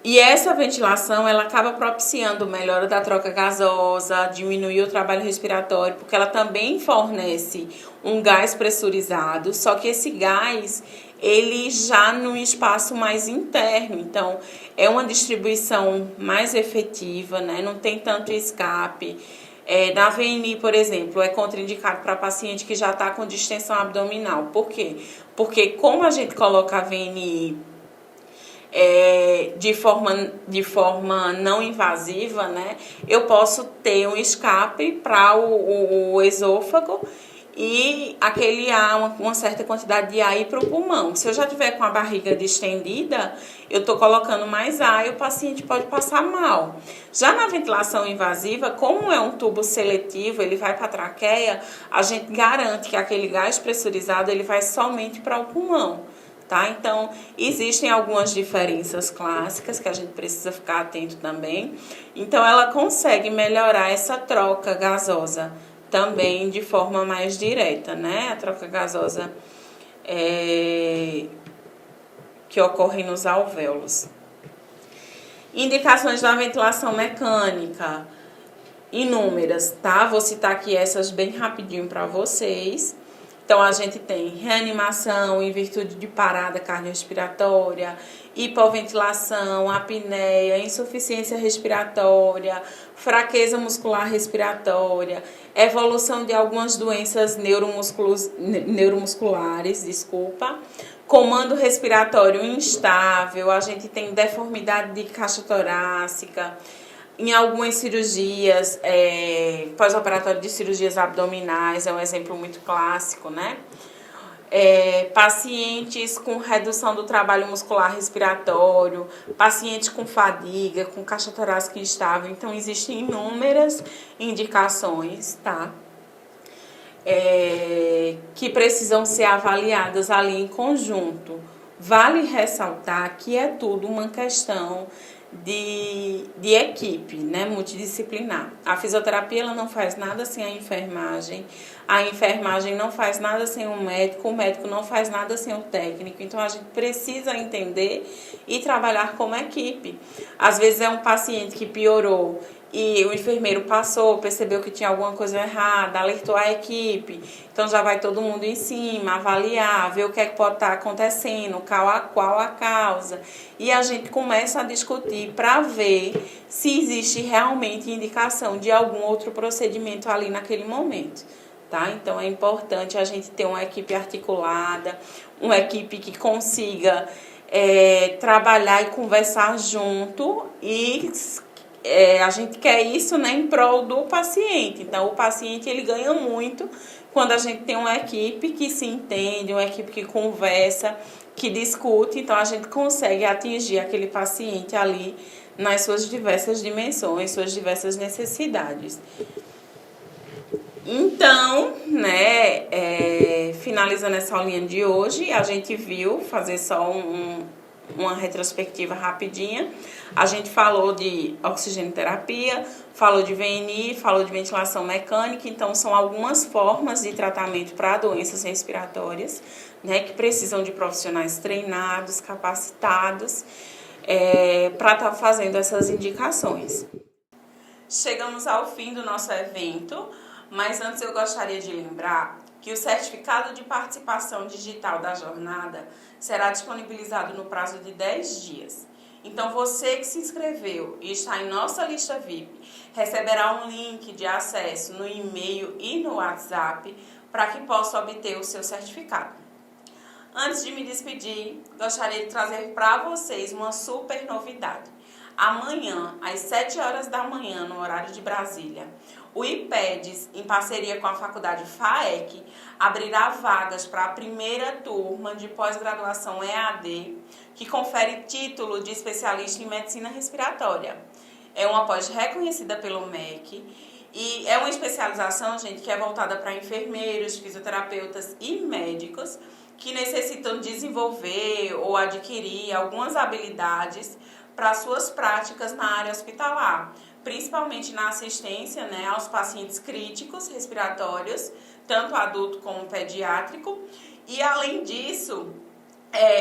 E essa ventilação, ela acaba propiciando melhora da troca gasosa, diminui o trabalho respiratório, porque ela também fornece um gás pressurizado, só que esse gás, ele já num espaço mais interno, então é uma distribuição mais efetiva, né? Não tem tanto escape. Na VNI, por exemplo, é contraindicado para paciente que já está com distensão abdominal. Por quê? Porque como a gente coloca a VNI de forma não invasiva, né, eu posso ter um escape para o esôfago e aquele ar, uma certa quantidade de ar ir para o pulmão. Se eu já tiver com a barriga distendida, eu estou colocando mais ar e o paciente pode passar mal. Já na ventilação invasiva, como é um tubo seletivo, ele vai para a traqueia, a gente garante que aquele gás pressurizado ele vai somente para o pulmão. Tá? Então, existem algumas diferenças clássicas que a gente precisa ficar atento também. Então, ela consegue melhorar essa troca gasosa também de forma mais direta, né? A troca gasosa que ocorre nos alvéolos. Indicações da ventilação mecânica, inúmeras, tá? Vou citar aqui essas bem rapidinho para vocês. Então, a gente tem reanimação em virtude de parada cardiorrespiratória, hipoventilação, apneia, insuficiência respiratória, fraqueza muscular respiratória, evolução de algumas doenças neuromusculares, comando respiratório instável, a gente tem deformidade de caixa torácica, em algumas cirurgias, pós-operatório de cirurgias abdominais, é um exemplo muito clássico, né? Pacientes com redução do trabalho muscular respiratório, pacientes com fadiga, com caixa torácica instável. Então, existem inúmeras indicações, tá? Que precisam ser avaliadas ali em conjunto. Vale ressaltar que é tudo uma questão de equipe, né, multidisciplinar. A fisioterapia ela não faz nada sem a enfermagem não faz nada sem o médico não faz nada sem o técnico. Então, a gente precisa entender e trabalhar como equipe. Às vezes é um paciente que piorou e o enfermeiro passou, percebeu que tinha alguma coisa errada, alertou a equipe. Então, já vai todo mundo em cima, avaliar, ver o que é que pode estar acontecendo, qual a causa. E a gente começa a discutir para ver se existe realmente indicação de algum outro procedimento ali naquele momento. Tá? Então, é importante a gente ter uma equipe articulada, uma equipe que consiga trabalhar e conversar junto e... a gente quer isso, né, em prol do paciente. Então, o paciente ele ganha muito quando a gente tem uma equipe que se entende, uma equipe que conversa, que discute. Então, a gente consegue atingir aquele paciente ali nas suas diversas dimensões, suas diversas necessidades. Então, né, finalizando essa aulinha de hoje, a gente viu, fazer só uma retrospectiva rapidinha. A gente falou de oxigenoterapia, falou de VNI, falou de ventilação mecânica. Então, são algumas formas de tratamento para doenças respiratórias, né, que precisam de profissionais treinados, capacitados, para estar fazendo essas indicações. Chegamos ao fim do nosso evento, mas antes eu gostaria de lembrar que o certificado de participação digital da jornada será disponibilizado no prazo de 10 dias. Então, você que se inscreveu e está em nossa lista VIP, receberá um link de acesso no e-mail e no WhatsApp para que possa obter o seu certificado. Antes de me despedir, gostaria de trazer para vocês uma super novidade. Amanhã, às 7 horas da manhã, no horário de Brasília, o IPEDS, em parceria com a Faculdade FAEC, abrirá vagas para a primeira turma de pós-graduação EAD, que confere título de especialista em medicina respiratória. É uma pós reconhecida pelo MEC e é uma especialização, gente, que é voltada para enfermeiros, fisioterapeutas e médicos que necessitam desenvolver ou adquirir algumas habilidades para suas práticas na área hospitalar, principalmente na assistência, né, aos pacientes críticos respiratórios, tanto adulto como pediátrico, e além disso,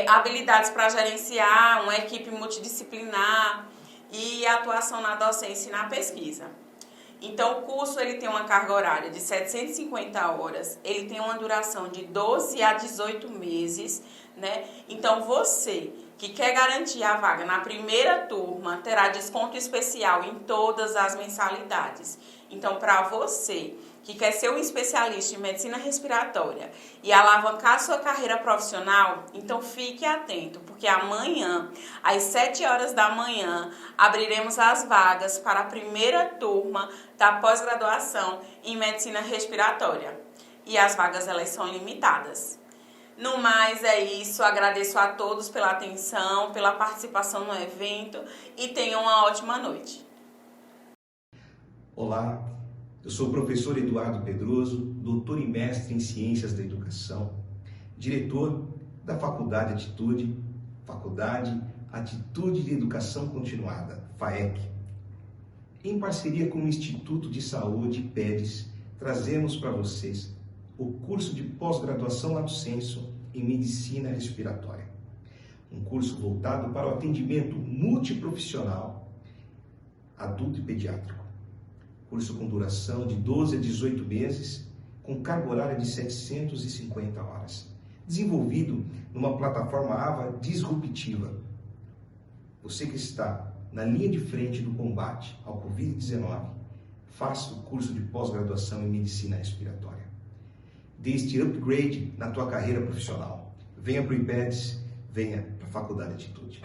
habilidades para gerenciar uma equipe multidisciplinar e atuação na docência e na pesquisa. Então, o curso ele tem uma carga horária de 750 horas, ele tem uma duração de 12 a 18 meses, né? Então, você que quer garantir a vaga na primeira turma terá desconto especial em todas as mensalidades. Então, para você que quer ser um especialista em medicina respiratória e alavancar sua carreira profissional, então fique atento, porque amanhã, às 7 horas da manhã, abriremos as vagas para a primeira turma da pós-graduação em medicina respiratória. e as vagas elas são limitadas. No mais é isso, agradeço a todos pela atenção, pela participação no evento e tenham uma ótima noite. Olá, eu sou o professor Eduardo Pedroso, doutor e mestre em Ciências da Educação, diretor da Faculdade Atitude de Educação Continuada, FAEC. Em parceria com o Instituto de Saúde, PEDES, trazemos para vocês o curso de pós-graduação Lato Sensu em Medicina Respiratória. Um curso voltado para o atendimento multiprofissional, adulto e pediátrico. Curso com duração de 12 a 18 meses, com carga horária de 750 horas. Desenvolvido numa plataforma AVA disruptiva. Você que está na linha de frente do combate ao Covid-19, faça o curso de pós-graduação em Medicina Respiratória. Dê este upgrade na tua carreira profissional. Venha para o IPEDES, venha para a Faculdade Atitude.